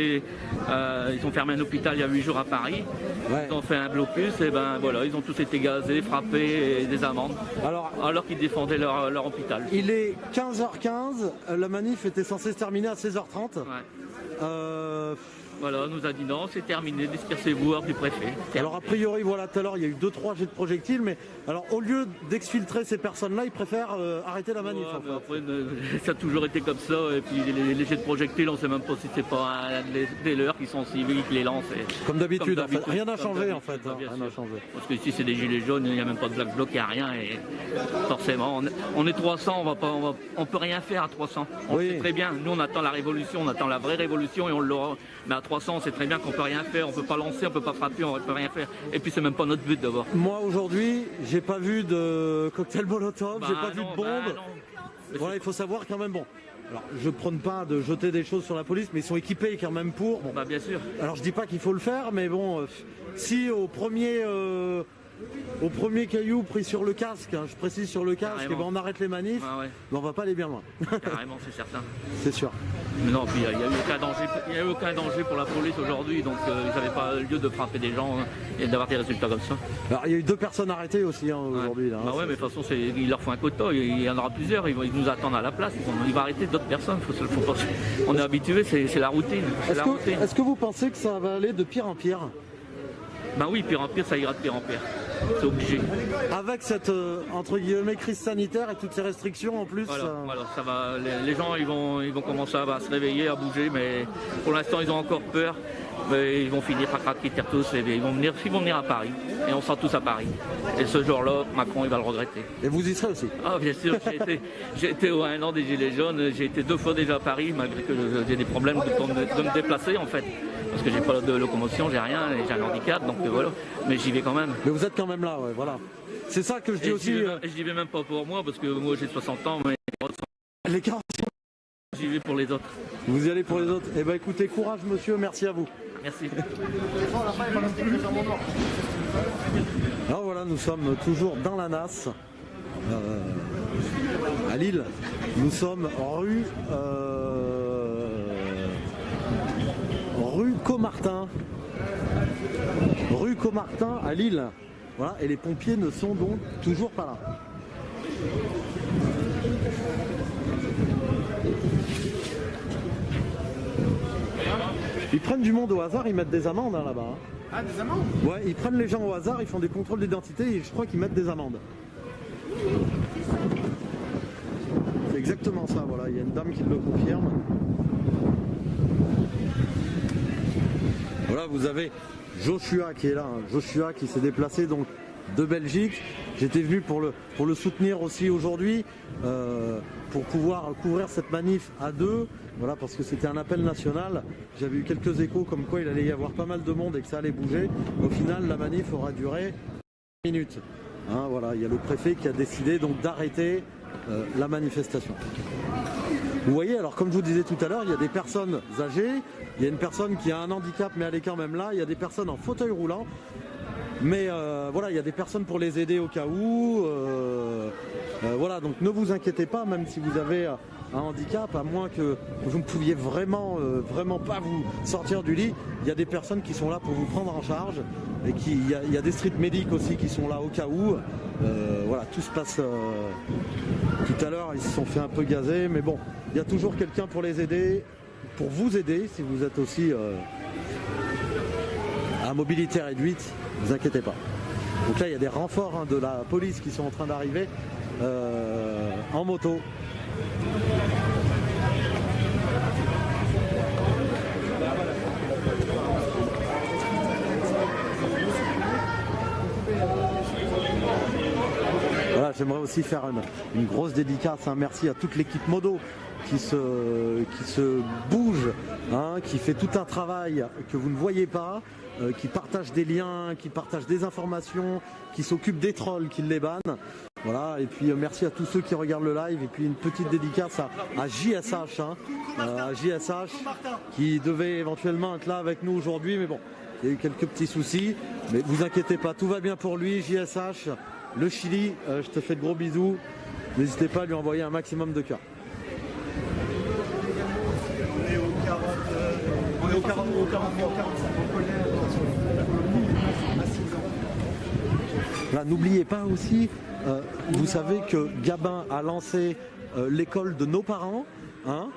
fermé un hôpital il y a 8 jours à Paris. Ouais. Ils ont fait un blocus et ils ont tous été gazés, frappés et des amendes. Alors qu'ils défendaient leur hôpital.
Il est 15h15, la manif était censée se terminer à 16h30. Ouais.
Voilà, on nous a dit non, c'est terminé, dispersez-vous hors du préfet.
Alors a priori, voilà, tout à l'heure, il y a eu 2-3 jets de projectiles, mais alors au lieu d'exfiltrer ces personnes-là, ils préfèrent arrêter la manif.
Ouais, après, ça a toujours été comme ça, et puis les jets de projectiles, on ne sait même pas si c'est pas des leurs qui sont civils qui les lancent.
Comme d'habitude, en fait. Rien n'a changé, en fait.
Rien n'a changé. Parce que ici, c'est des gilets jaunes, il n'y a même pas de black bloc, il n'y a rien, et forcément, on est 300, on peut rien faire à 300. On sait très bien, nous on attend la révolution, on attend la vraie révolution, et on l'aura. Mais à 300, on sait très bien qu'on peut rien faire, on peut pas lancer, on peut pas frapper, on peut rien faire. Et puis c'est même pas notre but d'abord.
Moi aujourd'hui, j'ai pas vu de cocktail Molotov, j'ai pas vu de bombe. Voilà, il faut savoir quand même, bon. Alors, je prône pas de jeter des choses sur la police, mais ils sont équipés quand même pour. Bon.
Bien sûr.
Alors je dis pas qu'il faut le faire, mais bon, si au premier caillou pris sur le casque, hein, je précise sur le casque, on arrête les manifs, on va pas aller bien loin.
Carrément, c'est certain.
C'est sûr.
Mais non, puis il n'y a eu aucun danger pour la police aujourd'hui, donc ils n'avaient pas lieu de frapper des gens et d'avoir des résultats comme ça.
Alors il y a eu 2 personnes arrêtées aussi aujourd'hui. Là,
mais de toute façon, il leur faut un quota, il y en aura plusieurs, ils nous attendent à la place, ils vont arrêter d'autres personnes. On est habitué, c'est la routine.
Est-ce que vous pensez que ça va aller de pire en pire?
Oui, pire en pire, ça ira de pire en pire. C'est obligé.
Avec cette entre guillemets crise sanitaire et toutes ces restrictions en plus.
Voilà, ça va. Les gens ils vont commencer à se réveiller, à bouger, mais pour l'instant ils ont encore peur. Mais ils vont finir par craquer tous et ils vont venir à Paris. Et on sera tous à Paris. Et ce jour-là, Macron il va le regretter.
Et vous y serez aussi?
Ah bien sûr, j'ai été au 1 an des Gilets jaunes, j'ai été 2 fois déjà à Paris, malgré que j'ai des problèmes de me déplacer en fait. Parce que j'ai pas de locomotion, j'ai rien, et j'ai un handicap, donc voilà. Mais j'y vais quand même.
Mais vous êtes quand même là, ouais, voilà. C'est ça que je dis aussi.
J'y vais même pas pour moi, parce que moi j'ai 60 ans, mais
les 40.
J'y vais pour les autres.
Vous y allez pour les autres? Eh ben écoutez, courage monsieur, merci à vous.
Merci.
Alors voilà, nous sommes toujours dans la Nasse, à Lille. Nous sommes rue Caumartin. Rue Caumartin à Lille. Voilà, et les pompiers ne sont donc toujours pas là. Ils prennent du monde au hasard, ils mettent des amendes là-bas.
Ah, des amendes?
Ouais, ils prennent les gens au hasard, ils font des contrôles d'identité et je crois qu'ils mettent des amendes. C'est exactement ça, voilà, il y a une dame qui le confirme. Voilà, vous avez Joshua qui est là, hein. Joshua qui s'est déplacé donc de Belgique. J'étais venu pour le soutenir aussi aujourd'hui, pour pouvoir couvrir cette manif à 2, voilà, parce que c'était un appel national. J'avais eu quelques échos comme quoi il allait y avoir pas mal de monde et que ça allait bouger. Au final, la manif aura duré 1 minute. Hein, voilà, il y a le préfet qui a décidé donc d'arrêter la manifestation. Vous voyez, alors comme je vous disais tout à l'heure, il y a des personnes âgées, il y a une personne qui a un handicap mais elle est quand même là, il y a des personnes en fauteuil roulant. Mais voilà, il y a des personnes pour les aider au cas où. Voilà, donc ne vous inquiétez pas, même si vous avez un handicap, à moins que vous ne pouviez vraiment pas vous sortir du lit, il y a des personnes qui sont là pour vous prendre en charge. Et il y a des street medics aussi qui sont là au cas où. Voilà, tout se passe. Tout à l'heure, ils se sont fait un peu gazer, mais bon, il y a toujours quelqu'un pour les aider, pour vous aider, si vous êtes aussi à mobilité réduite. Ne vous inquiétez pas. Donc là, il y a des renforts de la police qui sont en train d'arriver en moto. Voilà, j'aimerais aussi faire une grosse dédicace, hein, merci à toute l'équipe modo qui se bouge, hein, qui fait tout un travail que vous ne voyez pas, qui partage des liens, qui partage des informations, qui s'occupe des trolls, qui les bannent. Voilà, et puis merci à tous ceux qui regardent le live, et puis une petite dédicace à JSH, hein, à JSH qui devait éventuellement être là avec nous aujourd'hui, mais bon, il y a eu quelques petits soucis, mais vous inquiétez pas, tout va bien pour lui. JSH, le Chili, je te fais de gros bisous, n'hésitez pas à lui envoyer un maximum de cœur.
On est au 40, au 45.
Là, n'oubliez pas aussi, vous savez que Gabin a lancé l'école de nos parents, hein,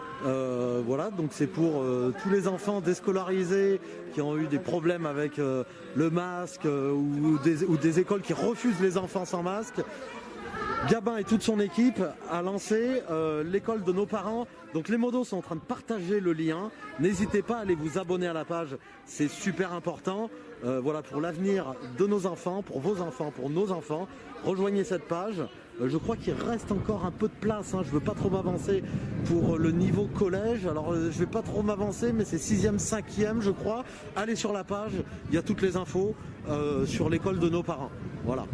voilà, donc c'est pour tous les enfants déscolarisés qui ont eu des problèmes avec le masque ou des écoles qui refusent les enfants sans masque. Gabin et toute son équipe a lancé l'école de nos parents. Donc les modos sont en train de partager le lien. N'hésitez pas à aller vous abonner à la page, c'est super important. Voilà, pour l'avenir de nos enfants, pour vos enfants, pour nos enfants. Rejoignez cette page. Je crois qu'il reste encore un peu de place, hein. Je ne veux pas trop m'avancer pour le niveau collège. Alors je ne vais pas trop m'avancer, mais c'est 6e, 5e je crois. Allez sur la page, il y a toutes les infos sur l'école de nos parents. Voilà.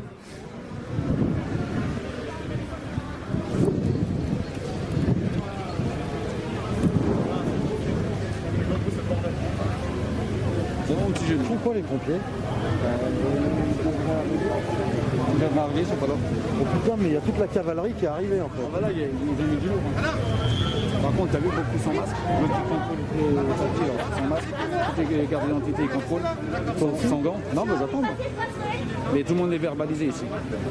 Ils font quoi les pompiers?
Ils viennent d'arriver, ils sont pas là.
Oh putain, mais il y a toute la cavalerie qui est arrivée en fait.
Ah bah là, ils ont mis du lourd. Par contre, t'as vu beaucoup sans masque. Le petit contrôle les papiers, sans masque. Toutes les cartes d'identité, ils contrôlent. Sans gants. Non, mais j'attends. Mais tout le monde est verbalisé ici.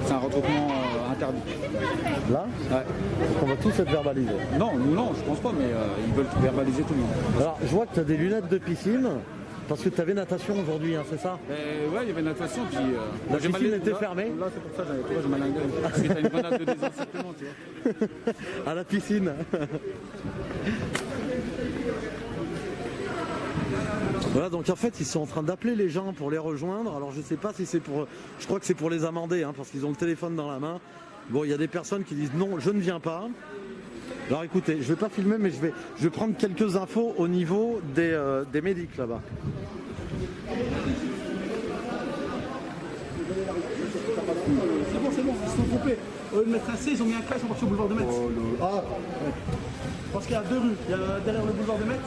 C'est un regroupement interdit.
Là?
Ouais.
On va tous être verbalisés.
Non, nous non, je pense pas, mais ils veulent verbaliser tout le monde.
Alors, je vois que tu as des lunettes de piscine. Parce que tu avais natation aujourd'hui, hein, c'est ça?
Ouais, il y avait natation, puis...
la piscine était fermée?
Là, c'est pour ça que j'ai mal à la gueule. Parce que t'as une grenade de désinsectement, tu vois.
À la piscine. Voilà, donc en fait, ils sont en train d'appeler les gens pour les rejoindre. Alors, je sais pas si c'est pour... Je crois que c'est pour les amender, hein, parce qu'ils ont le téléphone dans la main. Bon, il y a des personnes qui disent non, je ne viens pas. Alors écoutez, je vais pas filmer, mais je vais prendre quelques infos au niveau des médics là-bas.
C'est bon, ils se sont trompés. Au lieu de mettre un C, ils ont mis un K, ils sont partis au boulevard de Metz. Ah, parce qu'il y a deux rues. Il y a derrière le boulevard de Metz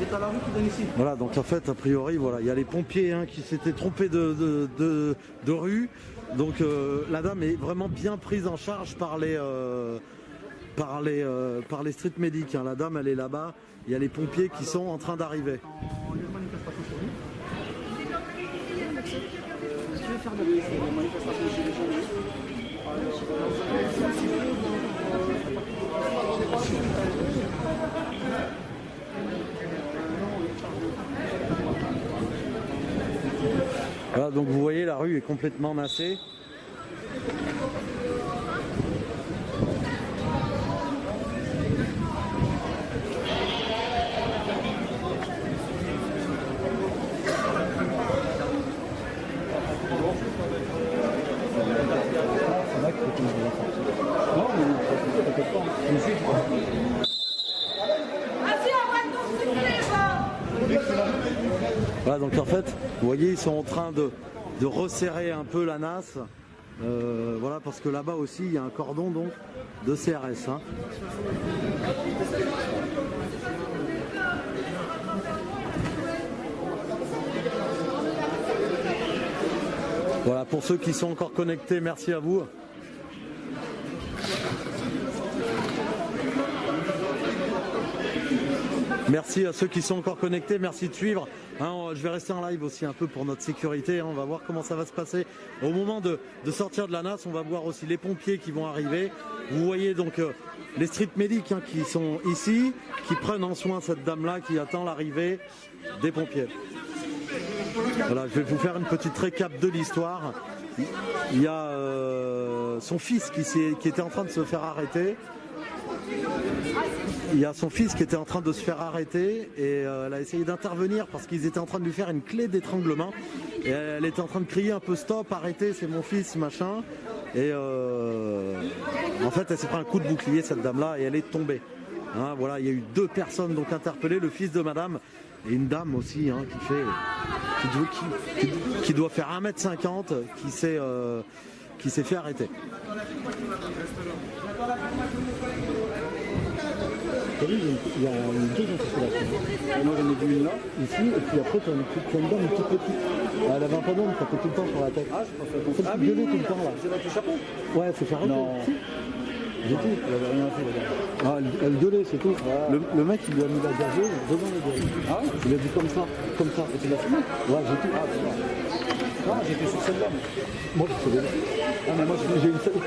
et t'as la rue qui donne ici.
Voilà, donc en fait, a priori, voilà, il y a les pompiers, hein, qui s'étaient trompés de rue. Donc la dame est vraiment bien prise en charge par les street medics, hein. La dame, elle est là-bas. Il y a les pompiers qui sont en train d'arriver. Voilà, donc vous voyez, la rue est complètement massée. Voilà, donc en fait, vous voyez, ils sont en train de resserrer un peu la nasse. Voilà, parce que là-bas aussi, il y a un cordon donc de CRS. Hein. Voilà, pour ceux qui sont encore connectés, merci à vous. Merci à ceux qui sont encore connectés, merci de suivre. Hein, je vais rester en live aussi un peu pour notre sécurité, hein, on va voir comment ça va se passer. Au moment de sortir de la nasse, on va voir aussi les pompiers qui vont arriver. Vous voyez donc les street medics, hein, qui sont ici, qui prennent en soin cette dame-là qui attend l'arrivée des pompiers. Voilà, je vais vous faire une petite récap de l'histoire. Il y a son fils qui était en train de se faire arrêter. il y a son fils qui était en train de se faire arrêter et elle a essayé d'intervenir parce qu'ils étaient en train de lui faire une clé d'étranglement et elle était en train de crier un peu stop, arrêtez, c'est mon fils, machin. Et en fait elle s'est pris un coup de bouclier cette dame là et elle est tombée. Hein, voilà, il y a eu 2 personnes donc interpellées, le fils de madame et une dame aussi hein, qui doit faire 1m50 qui s'est fait arrêter. Il y a une deuxième circulation. Moi j'en ai vu une là, ici, et puis après tu as une dame une toute petite. Elle avait un panneau, mais ça fait tout le temps sur la tête. Ah, je pense que gueuler tout le temps là. C'est avec le chapeau? Ouais, c'est fait arrêter. Non. Si. J'ai dit, elle avait rien fait, la dame. Ah, elle gueulait, c'est tout. Ah. Le mec il lui a mis la gazeuse devant les gueules. Ah ouais? Il a dit comme ça. Et tu l'as filmé? Ouais, j'ai tout. Ah, c'est vrai. Ah, j'étais sur celle-là. Moi je sais bien. Ah, mais moi j'ai une seule.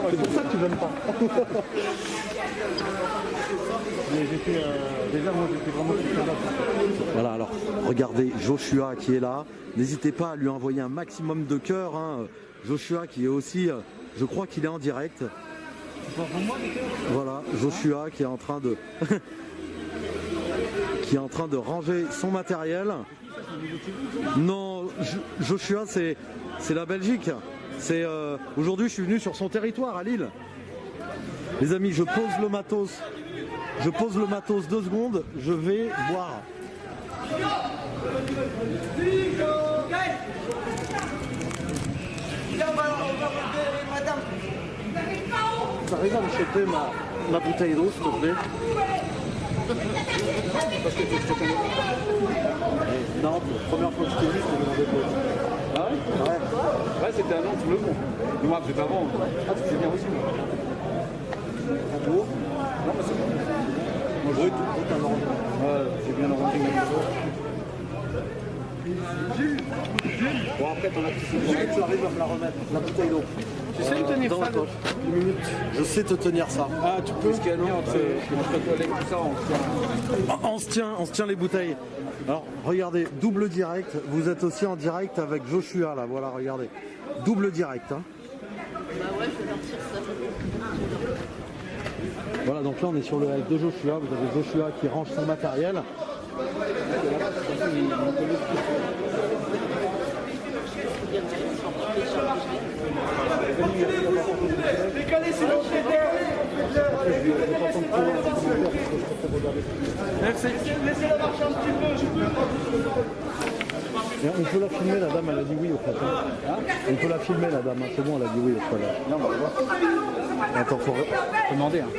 C'est pour ça que tu m'aimes pas. Déjà moi j'étais vraiment là. Voilà, alors regardez Joshua qui est là. N'hésitez pas à lui envoyer un maximum de cœur. Hein. Joshua qui est aussi, je crois qu'il est en direct. Voilà, Joshua qui est en train de ranger son matériel. Non, Joshua c'est la Belgique. C'est aujourd'hui je suis venu sur son territoire à Lille. Les amis, je pose le matos 2 secondes, je vais boire. J'arrive à me choper ma bouteille d'eau s'il te plaît. Parce que je te connais. Non, première fois que je t'ai vu, je t'ai demandé. Ah ouais? Ouais, c'était un an tout le monde. Moi, peut-être avant. Ah, tu fais bien aussi. Bonjour. Non, mais c'est bon. Moi, je tout un ordre. Ouais, j'ai bien rendu ma maison. Bon, après, ton activité, tu arrives à me la remettre, la bouteille d'eau. Tu sais me tenir ça une minute. Je sais te tenir ça. Ah, tu peux? Parce qu'il y a entre toilettes, tout ça, on se tient les bouteilles. Alors, regardez, double direct. Vous êtes aussi en direct avec Joshua, là. Voilà, regardez. Double direct, hein. Bah ouais, je vais partir ça. Voilà, donc là on est sur le live de Joshua, vous avez Joshua qui range son matériel.
Décalez sinon merci. Laissez-la marcher un petit peu.
On peut la filmer, la dame, elle a dit oui au fait. Hein, on peut la filmer, la dame, c'est bon, elle a dit oui au fait. Non, on va voir. Attends, faut demander. Hein.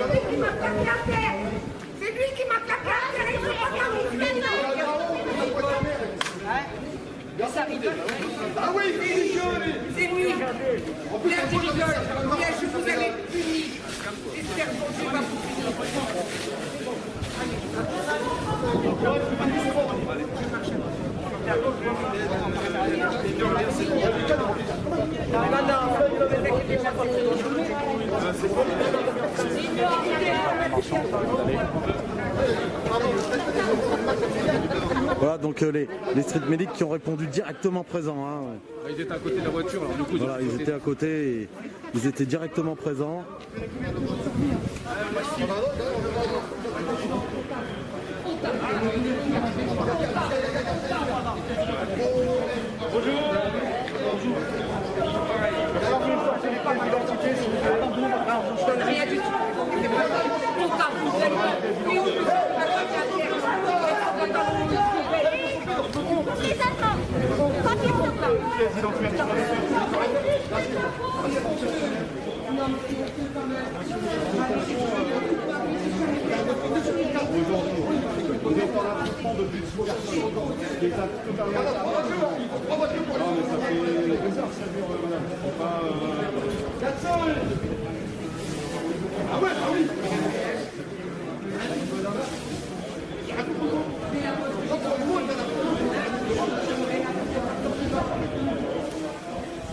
C'est lui qui m'a placé à terre. Ça rigole. Ah oui, c'est lui. Là, je rigole. Là, je vous avais puni. J'espère que je ne vais pas vous
Voilà donc les street medics qui ont répondu directement présents. Hein.
Ils étaient à côté de la voiture, alors du coup
voilà, ils étaient à côté et ils étaient directement présents.
rien du tout.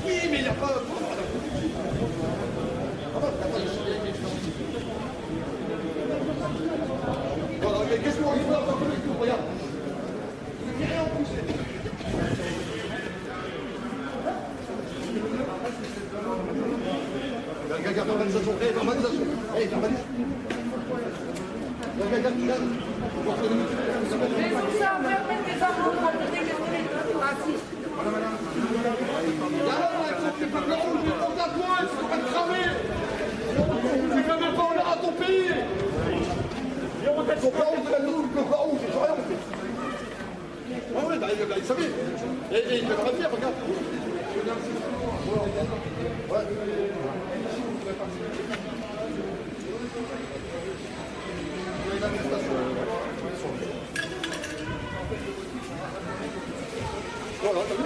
Oui, mais il n'y a pas... Qu'est-ce qu'on regarde? Il n'y a rien en plus.
Regarde l'organisation. Normalisation. Normalise. Regarde.
Mais tout ça, faire mettre des armes pour protéger les racistes.
C'est pas grave, on est dans ta pointe, il faut pas te cramer. Tu fais même pas honneur à ton pays. Ton parent, tu l'as nous, le parent, c'est rien. Ah ouais, bah, il savait. Et il fait la faire, regarde. Ouais. Voilà, t'as vu,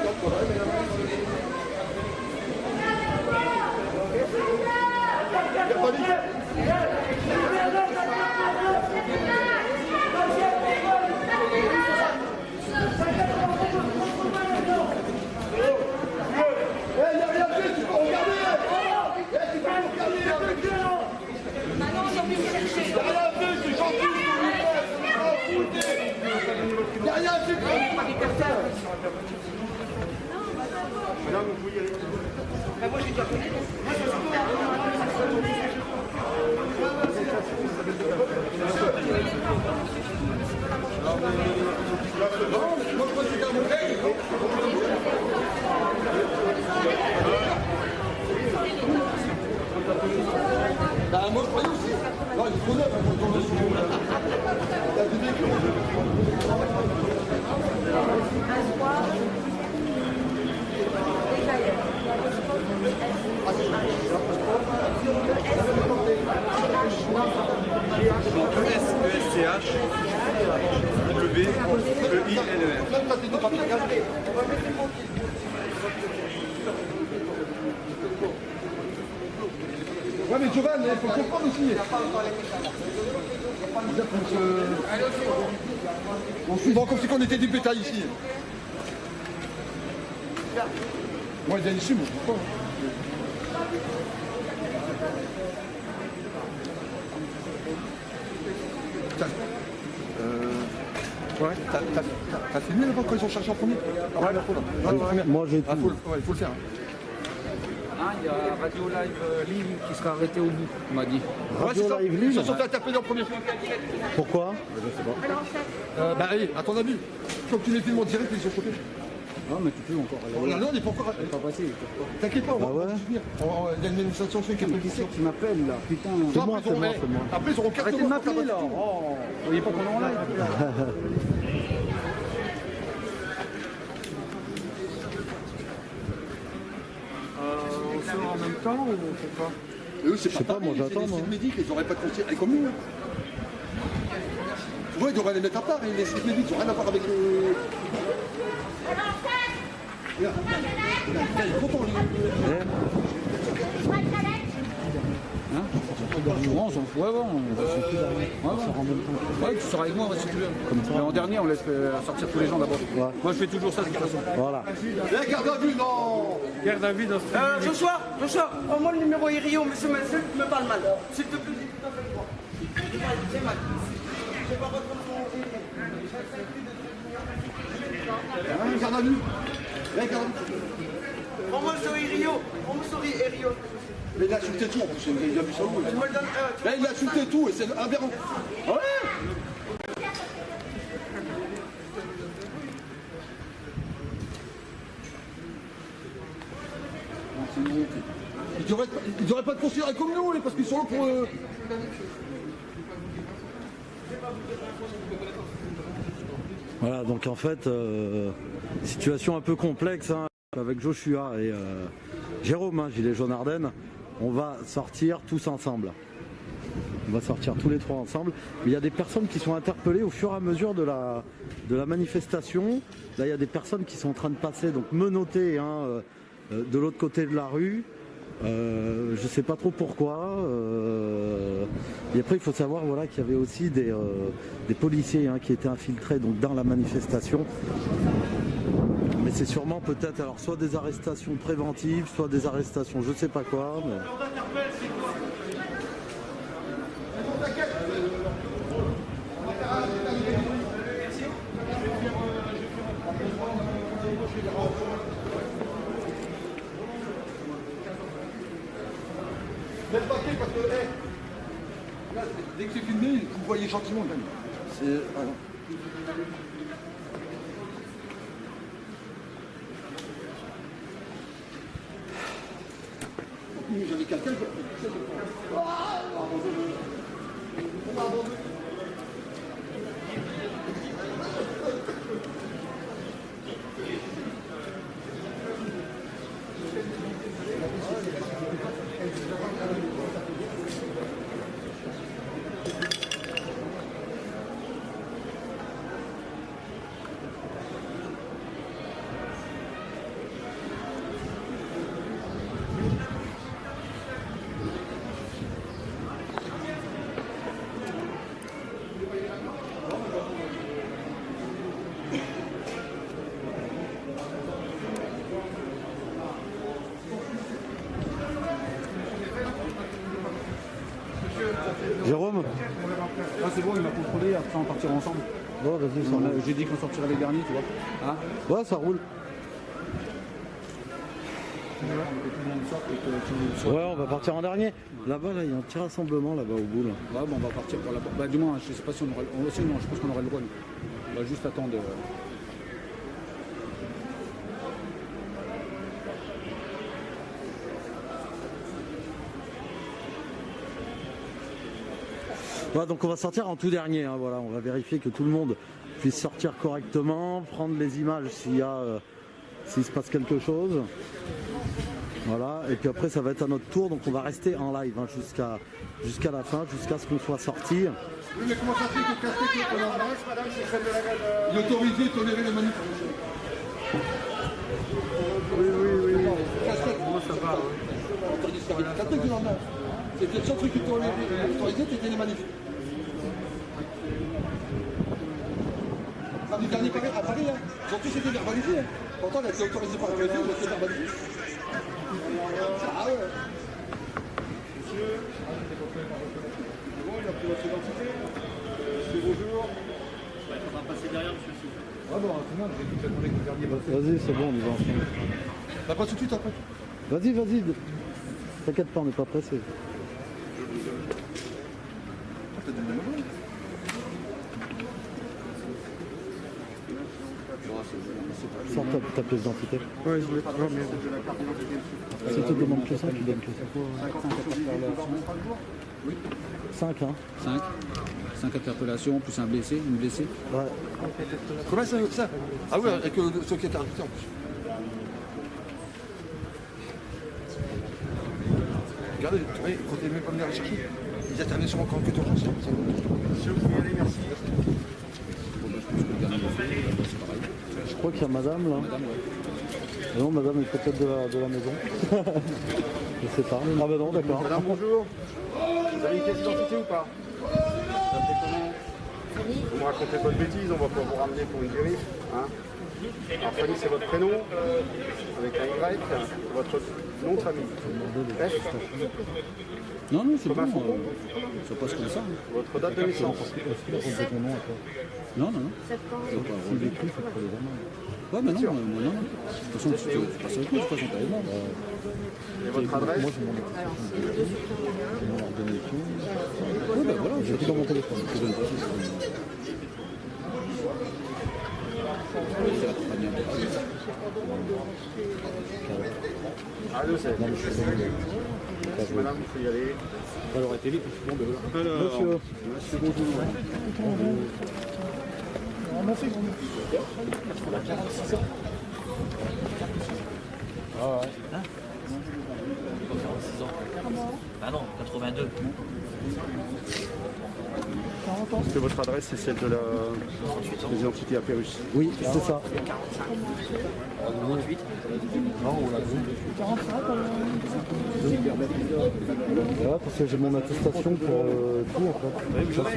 Moi j'ai déjà connu.
Bah moi je croyais aussi. Non, il est trop neuf,
ESCH, W-E-I-L-E-R.
Ouais mais Giovanni, il faut comprendre aussi. On se vend comme si on était du bétail ici. Moi il vient ici, moi je comprends. Ouais, t'as filmé là-bas quand ils ont cherché en premier?
Moi j'ai tout.
Il faut le faire.
Ah, il y a Radio Live Lille qui sera arrêté au bout, on m'a dit.
Radio Live Lille.
Ils se sont fait interpeller en premier.
Pourquoi?
Je sais pas. Bah oui, à ton avis. Comme tu les filmes en direct, ils sont chopés.
Non, mais tu peux encore aller.
Non, il faut encore.
pas passé.
T'inquiète pas, on va
soutenir.
Il y a une manifestation qui est prévue.
Tu m'appelles là, putain.
C'est moi.
Après, ils auront 4
Arrêtez de m'appeler là. Oh, vous voyez pas qu'on est en live.
On sort en même temps ou on fait pas?
Eux, c'est pas moi j'attends. C'est le médic, ils n'auraient pas de conseil comme nous. Tu vois, ils devraient les mettre à part, les sites médics, ils n'ont rien à voir avec le. Regarde, il est content lui.
Hein? On s'en fout avant. Ouais, tu seras avec moi, si tu veux. Mais en dernier, on laisse sortir tous les gens d'abord. Ouais. Moi, je fais toujours ça de toute façon.
Voilà.
Garde à vue, non.
Garde à vue dans ce
Joshua, prends-moi le numéro Irio, monsieur Mazel, me parle mal. S'il te plaît, dis tout à fait droit. C'est mal. Je vais pas reprendre son...
Garde à vue.
Prends-moi le Irio, prends-moi le Irio.
Mais il a insulté tout en plus, il a vu ça où là, il a insulté tout et c'est aberrant. Ouais. Ils devraient pas te considérer comme nous, parce qu'ils sont là pour...
Voilà, donc en fait, situation un peu complexe hein, avec Joshua et Jérôme, hein, Gilet jaune Ardennes. On va sortir tous ensemble. On va sortir tous les trois ensemble. Mais il y a des personnes qui sont interpellées au fur et à mesure de la manifestation. Là, il y a des personnes qui sont en train de passer, donc menottées hein, de l'autre côté de la rue. Je ne sais pas trop pourquoi. Et après, il faut savoir voilà, qu'il y avait aussi des policiers hein, qui étaient infiltrés donc, dans la manifestation. Mais c'est sûrement peut-être alors soit des arrestations préventives, soit des arrestations je sais pas quoi. Mais...
Laisse passer parce que, là, dès que c'est filmé, vous voyez gentiment même. C'est... Ah non. J'avais quelqu'un qui...
Jérôme?
Ah, c'est bon, il m'a contrôlé, après on partira ensemble.
Bon, vas-y, ça roule.
J'ai dit qu'on sortirait les derniers, tu vois. Hein?
Ouais, ça roule. Ouais, on va partir en dernier. Là-bas, là, il y a un petit rassemblement là-bas au bout. Là.
Ouais, bon, on va partir pour la... Bah, du moins, je sais pas si on aura... Aussi, non, je pense qu'on aura le droit. On va juste attendre...
Ouais, donc on va sortir en tout dernier, hein, voilà, on va vérifier que tout le monde puisse sortir correctement, prendre les images s'il se passe quelque chose. Voilà, et puis après ça va être à notre tour, donc on va rester en live hein, jusqu'à la fin, jusqu'à ce qu'on soit sorti.
Oui, mais comment ça fait que Castex est en avance, madame, c'est celle de la gare. Il est autorisé de tolérer les manifestations. Oui. Castex, comment ça va? Castex, il en a. C'est le seul truc qui est autorisé, c'était les manifs. Du dernier Paris, à Paris, hein. Ils ont tous été verbalisés. Hein. Pourtant, elle a été autorisée par la préfecture, ils ont été verbalisés. Ah ouais. Monsieur, c'est bon, il a pris votre identité. Monsieur, bonjour. Il faudra passer derrière, monsieur. Ah bon, tout le monde, j'ai dit que j'attendais que le dernier passe.
Vas-y, c'est bon, on y va.
Bah, pas tout de suite après.
Vas-y. T'inquiète pas, on n'est pas pressé. Sors ta pièce d'identité.
Ouais, je voulais pas.
Si tu te demandes que ça, tu donnes que ça. 5, hein.
5 interpellations, plus un blessé, une blessée.
Ouais.
Comment ça? Ah oui, avec ceux qui étaient invités en plus. Regardez, vous voyez, quand ils même pas venir les chercher, ils interviennent sur mon camp que d'urgence. Monsieur, vous pouvez y aller, merci.
Je crois qu'il y a madame là. Non, madame est peut-être de la maison. Je sais pas. Ah bah non, d'accord.
Madame, bonjour. Vous avez une pièce d'identité ou pas? Vous me racontez pas de bêtises, on va pas vous ramener pour une vérif. Hein. Alors Fanny, c'est votre prénom, avec un Y, votre nom de famille. F.
Non, c'est bon, ça passe comme ça.
Votre date de naissance.
Non.
S'il écrit, il faut pas les amener.
Ouais, mais non. De toute façon, tu passes avec moi, de toute façon, t'as avec moi.
Et votre adresse?
Moi, j'ai mon ordonnance.
Oui, ben voilà,
j'ai tout dans mon téléphone.
Je donne pas
Allô, c'est. Madame, il faut y aller.
Alors, été vite. Bon, ben voilà.
Monsieur, bonjour.
Ah ouais. Hein 46 ans. Ah non, 82.
Est-ce que votre adresse, c'est celle de l'identité à Pérus?
Oui, c'est ça.
48.
Non, on l'a vu. Ouais, parce que j'ai mon attestation pour tout en fait.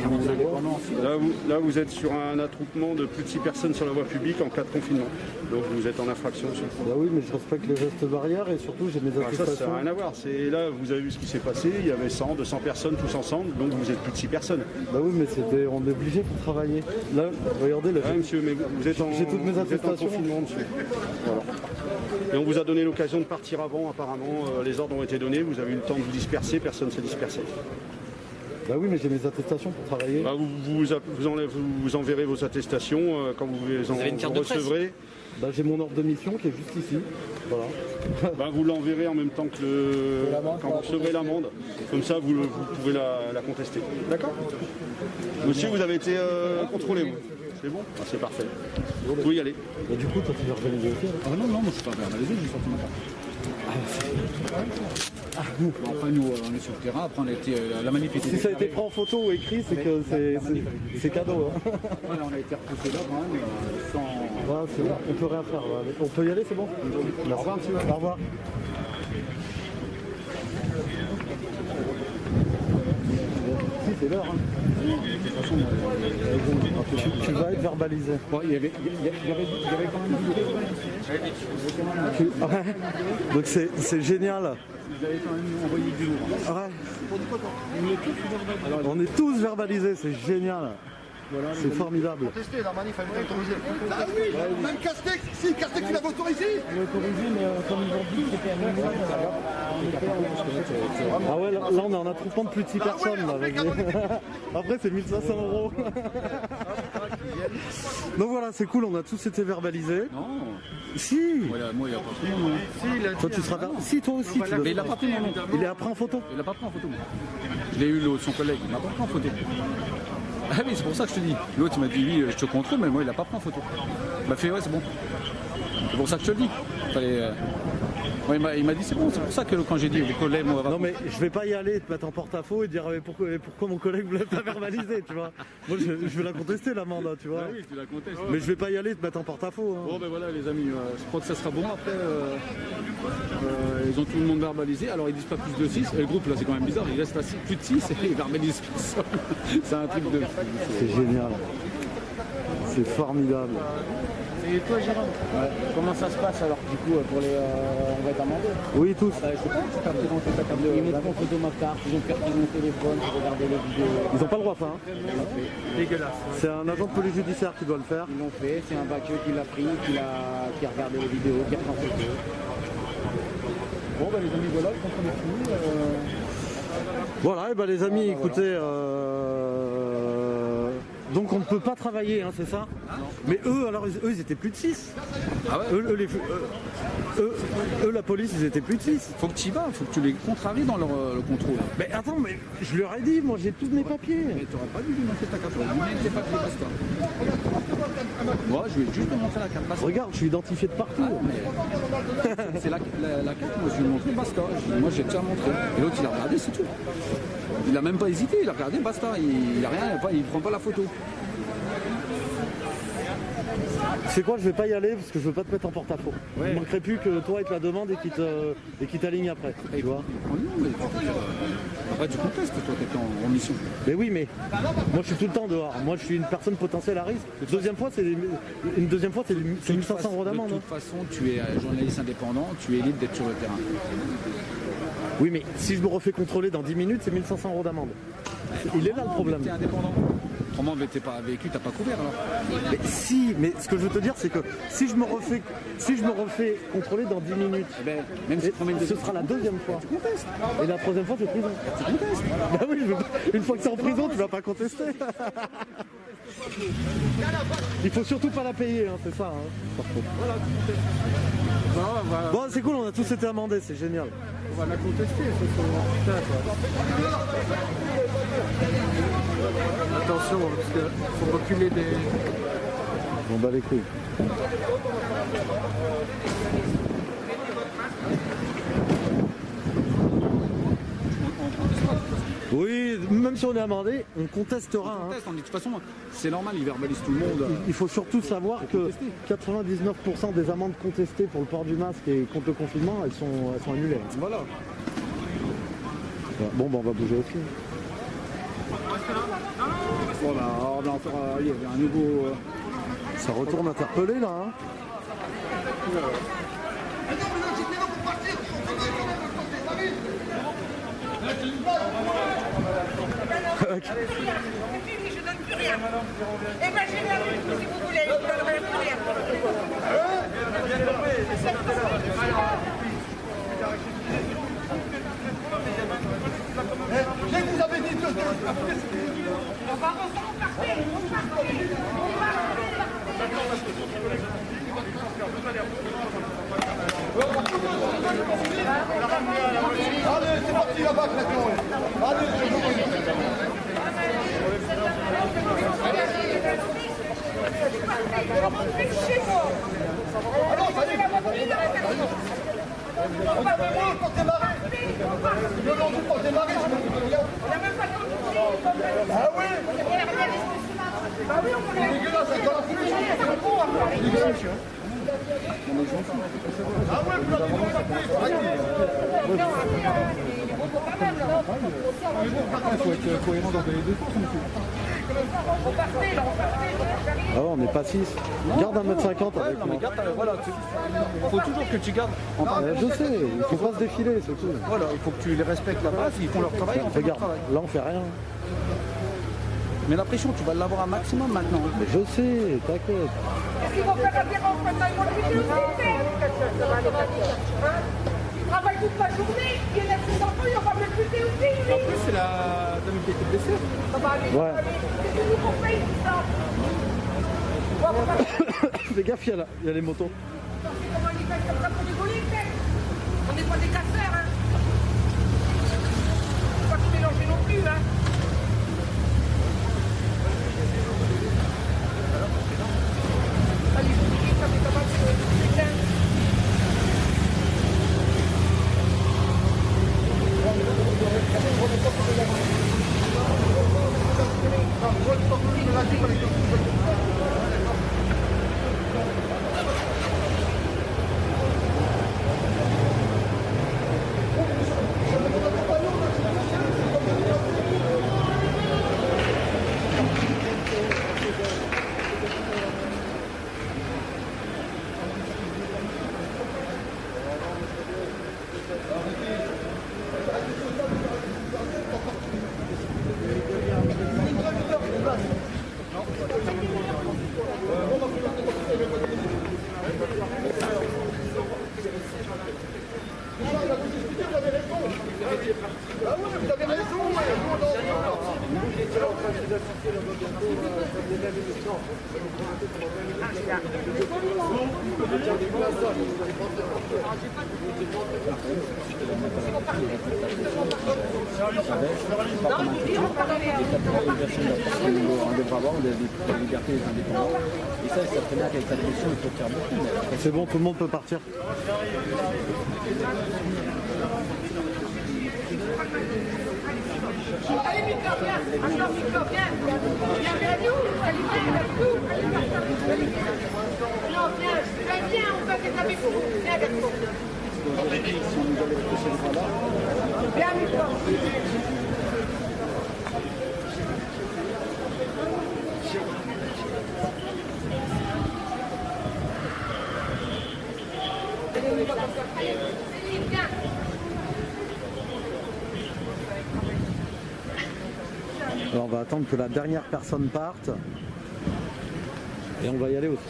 Là, vous êtes sur un attroupement de plus de 6 personnes sur la voie publique en cas de confinement. Donc vous êtes en infraction.
Bah oui, mais je respecte les gestes barrières et surtout j'ai mes attestations.
Ça n'a rien à voir. Là, vous avez vu ce qui s'est passé. Il y avait 100, 200 personnes tous ensemble. Donc vous êtes plus de 6 personnes.
Bah oui, mais on est obligé pour travailler. Là, regardez. Là,
monsieur, mais vous êtes en,
j'ai toutes mes attestations.
confinement, monsieur. Voilà.
Et on vous a donné l'occasion de partir avant, apparemment. Les ordres ont été donnés, vous avez eu le temps de vous disperser, personne ne s'est dispersé.
Bah oui, mais j'ai mes attestations pour travailler.
Bah vous enverrez vos attestations quand vous les recevrez.
Bah, j'ai mon ordre de mission qui est juste ici. Voilà.
Bah, vous l'enverrez en même temps que quand vous recevrez l'amende. Comme ça, vous pouvez la contester. D'accord? Monsieur, vous avez été contrôlé, vous. C'est bon? Ah, c'est parfait. Vous pouvez y aller.
Et du coup, toi, tu veux verbaliser aussi?
Ah non, moi je suis pas verbalisé, j'ai sorti ma part. Après nous on est sur le terrain, après on a été la manifestation.
Si ça a été pris en photo ou écrit, c'est que c'est cadeau. Hein.
Ouais, on a été repoussé là quand même sans.
Ouais, c'est bon, on peut rien faire. Ouais. On peut y aller, c'est bon? Au revoir, monsieur. Au revoir. Si, c'est l'heure. Hein. Tu vas être verbalisé.
Bon, il y avait quand même
Donc c'est génial.
Vous avez quand même envoyé du lourd.
Ouais. On est tous verbalisés, c'est génial. Voilà, c'est formidable.
Contester, la manif, elle est autorisée. Ah oui, même Castex, si Castex il avait autorisé.
Il est autorisé, mais comme ils ont dit, c'était un minimum. Ah ouais, là on est en attroupement de plus de 6 personnes. Là, avec... Après c'est 1500 €. Donc voilà, c'est cool, on a tous été verbalisés.
Non.
Si.
Moi il a pas pris mon nom.
Toi tu seras... Si, toi aussi.
Mais il a pas pris mon nom.
Il est pris en photo.
Il a pas pris en photo. Je l'ai eu son collègue, il m'a pas pris en photo. Ah oui, c'est pour ça que je te dis. L'autre il m'a dit oui, je te contrôle, mais moi il a pas pris en photo. Il m'a fait ouais, c'est bon. C'est pour ça que je te le dis. Ouais, il m'a dit c'est bon, c'est pour ça que quand j'ai dit vos collègues, moi,
non mais je vais pas y aller, te mettre en porte-à-faux et dire pourquoi mon collègue ne l'a pas verbalisé, tu vois. Moi je vais la contester l'amende, tu vois.
Ah oui, tu la contestes.
Mais je vais pas y aller, te mettre en porte-à-faux. Hein.
Bon ben voilà les amis, je crois que ça sera bon après. Ils ont tout le monde verbalisé, alors ils disent pas plus de 6. Et le groupe là c'est quand même bizarre, il reste à plus de 6 et ils verbalisent personne. C'est un truc de.
C'est génial. C'est formidable.
Et toi Jérôme, comment ça se passe alors du coup pour les on va être amendé?
Oui tous.
Je sais pas, tu as présenté ta carte. Ils montrent en photo ma carte, ils ont perdu mon téléphone pour regarder les vidéos.
Ils n'ont pas le droit ça. Hein.
Dégueulasse.
C'est un agent de police judiciaire qui doit le faire.
Ils l'ont fait, c'est un baqueux qui l'a pris, qui a regardé les vidéos, qui a pris en photo.
Bon bah les amis voilà, je pense qu'on est fini.
Voilà, et bah les amis, écoutez, donc on ne peut pas travailler, hein, c'est ça? Mais eux, alors eux ils étaient plus de 6.
Ah ouais.
Eux, la police, ils étaient plus de 6.
Faut que tu y vas, faut que tu les contraries dans le contrôle.
Mais attends, mais je leur ai dit, moi j'ai tous mes papiers.
Mais t'aurais pas dû lui montrer ta carte, lui montrer tes papiers, basta. Moi je lui ai juste montré la carte, basta.
Regarde, je suis identifié de partout.
Ah, mais... c'est la carte, moi je lui ai montré, basta. Moi j'ai déjà montré. Et l'autre il a regardé, c'est tout. Il a même pas hésité, il a regardé, basta. Il a rien, il prend pas la photo.
C'est quoi, je vais pas y aller parce que je veux pas te mettre en porte-à-faux. Ouais. Il ne manquerait plus que toi et te la demande et qu'il t'aligne après.
Et tu vois. Après tu contestes, toi t'es en mission.
Mais oui, mais moi je suis tout le temps dehors. Moi je suis une personne potentielle à risque. Une deuxième fois c'est 1500 € d'amende.
De toute façon, tu es journaliste indépendant, tu es libre d'être sur le terrain.
Oui, mais si je me refais contrôler dans 10 minutes, c'est 1500 € d'amende. Il est là le problème.
Tu es indépendant. Autrement, t'es pas vécu, t'as pas couvert alors.
Mais si, mais ce que je veux te dire, c'est que si je me refais contrôler dans 10 minutes,
même si
ce sera la deuxième fois.
Tu contestes.
Et la troisième fois, c'est prison.
Tu contestes.
Bah oui, une fois que c'est en prison, tu vas pas contester. Il faut surtout pas la payer, hein, c'est ça. Hein, par contre. Voilà. Bon, c'est cool, on a tous été amendés, c'est génial.
On va la contester, putain, attention, parce qu'il faut reculer des...
On bat les couilles. Oui, même si on est amendé, on contestera.
On conteste, de toute façon, c'est normal, ils verbalisent tout le monde.
Il faut surtout savoir que 99% des amendes contestées pour le port du masque et contre le confinement, elles sont annulées.
Voilà.
Bon, on va bouger aussi.
Voilà, on a encore il y avait un nouveau...
Ça retourne interpellé là. Hein.
rien. Eh ben, je viens avec vous si vous voulez, je ne donnerai rien.
Je vous avais dit deux.
On va repartir.
Allez, c'est parti là-bas maintenant. Allez,
chez moi.
alors, ça y est. On va voir quand t'es marré. Le long du quand t'es marré, je me dis bien. Ah oui.
Bah oui, on
C'est dégueulasse, ça dans la foulée. Ah ouais, vous l'avez vu, il faut arrêter.
Il faut être cohérent dans les deux sens, monsieur.
Ah ouais, on n'est pas 6. Garde 1m50 avec
non, mais
moi.
garde, voilà, il faut toujours que tu gardes.
Je sais, il faut pas se défiler, c'est tout.
Voilà, il faut que tu les respectes là-bas, s'ils font leur travail, on fait notre
Regarde,
travail.
là on fait rien.
Mais la pression, tu vas l'avoir un maximum maintenant.
Mais je sais, t'inquiète.
Est-ce qu'ils vont faire la différence maintenant? Ils vont le buter aussi. Ils travaillent toute la journée, ils laissent ses enfants, ils vont pas me le buter aussi.
En plus, c'est la dame qui était blessée.
Ouais.
C'est ce qu'on paye tout ça.
Fais gaffe, il y a les motos.
Comment ils font comme ça pour rigoler, on n'est pas des casseurs, hein. Faut pas se mélanger non plus, hein. Allez, vous dites, ça fait comment c'est plein.
C'est bon, tout le monde peut partir.
Allez, Mika, viens. Attends, Mika, viens. Viens vers nous. Allez, viens vers nous. Non, viens, on va être avec vous. Viens, garçon. Viens, Mika. Allez, viens.
Alors on va attendre que la dernière personne parte. Et on va y aller aussi.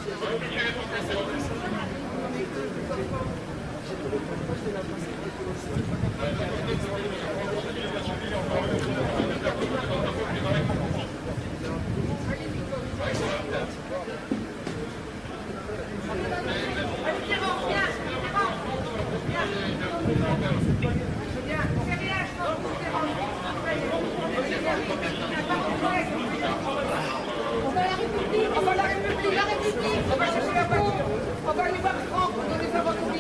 On va aller voir Franck, on va les avoir tous.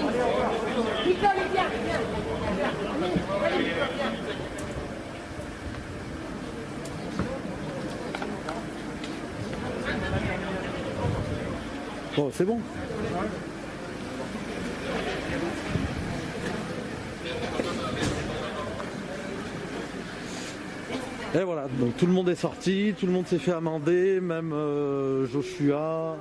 Nicole, viens, viens. Allez, Nicole, viens.
Bon, c'est bon. Et voilà, donc tout le monde est sorti, tout le monde s'est fait amender, même Joshua,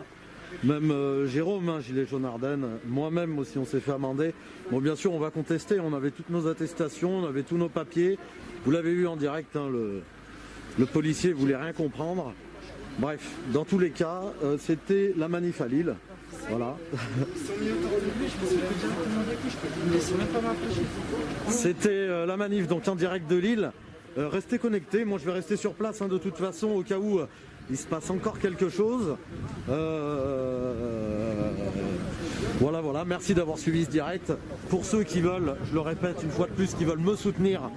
même Jérôme, hein, Gilet jaune Ardennes, moi-même aussi on s'est fait amender. Bon, bien sûr on va contester, on avait toutes nos attestations, on avait tous nos papiers, vous l'avez vu en direct, hein, le policier voulait rien comprendre. Bref, dans tous les cas, c'était la manif à Lille. Voilà. C'était la manif donc en direct de Lille. Restez connectés, moi je vais rester sur place de toute façon au cas où il se passe encore quelque chose. Voilà, merci d'avoir suivi ce direct. Pour ceux qui veulent, je le répète une fois de plus, qui veulent me soutenir,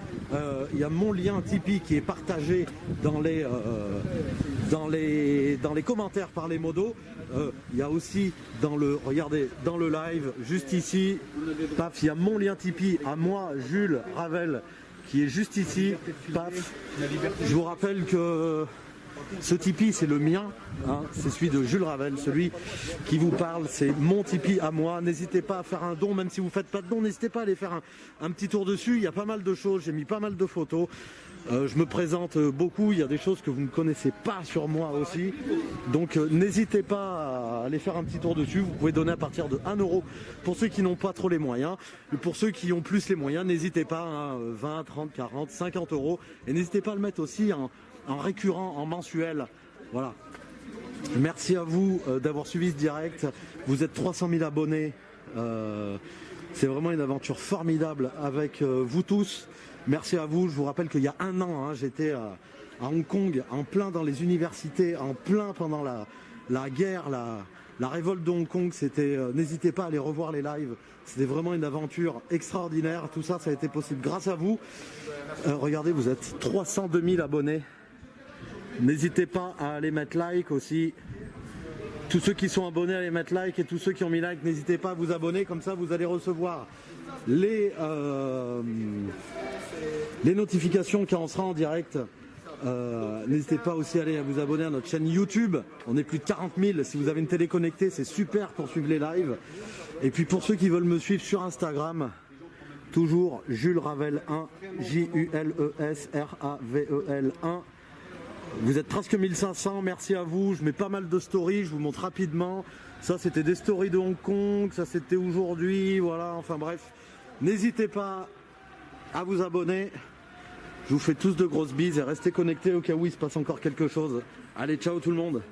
il y a mon lien Tipeee qui est partagé dans les commentaires par les modos. Il y a aussi regardez, dans le live, juste ici, paf, il y a mon lien Tipeee à moi, Jules Ravel, qui est juste ici, paf. Je vous rappelle que ce Tipeee, c'est le mien, c'est celui de Jules Ravel, celui qui vous parle, c'est mon Tipeee à moi. N'hésitez pas à faire un don, même si vous ne faites pas de don, n'hésitez pas à aller faire un petit tour dessus. Il y a pas mal de choses, j'ai mis pas mal de photos. Je me présente beaucoup, il y a des choses que vous ne connaissez pas sur moi aussi. Donc n'hésitez pas à aller faire un petit tour dessus. Vous pouvez donner à partir de 1 € pour ceux qui n'ont pas trop les moyens. Et pour ceux qui ont plus les moyens, n'hésitez pas, 20, 30, 40, 50 €. Et n'hésitez pas à le mettre aussi en récurrent, en mensuel. Voilà. Merci à vous d'avoir suivi ce direct. Vous êtes 300 000 abonnés. C'est vraiment une aventure formidable avec vous tous. Merci à vous. Je vous rappelle qu'il y a 1 an, j'étais à Hong Kong, en plein dans les universités, en plein pendant la guerre, la révolte de Hong Kong. N'hésitez pas à aller revoir les lives. C'était vraiment une aventure extraordinaire. Tout ça, ça a été possible grâce à vous. Regardez, vous êtes 302 000 abonnés. N'hésitez pas à aller mettre like aussi. Tous ceux qui sont abonnés, allez mettre like, et tous ceux qui ont mis like, n'hésitez pas à vous abonner, comme ça vous allez recevoir les notifications quand on sera en direct. N'hésitez pas aussi à aller vous abonner à notre chaîne YouTube. On est plus de 40 000. Si vous avez une télé connectée, c'est super pour suivre les lives. Et puis pour ceux qui veulent me suivre sur Instagram, toujours Jules Ravel 1, JULESRAVEL 1. Vous êtes presque 1500, merci à vous. Je mets pas mal de stories, je vous montre rapidement. Ça c'était des stories de Hong Kong, ça c'était aujourd'hui, voilà, enfin bref. N'hésitez pas à vous abonner. Je vous fais tous de grosses bises et restez connectés au cas où il se passe encore quelque chose. Allez, ciao tout le monde.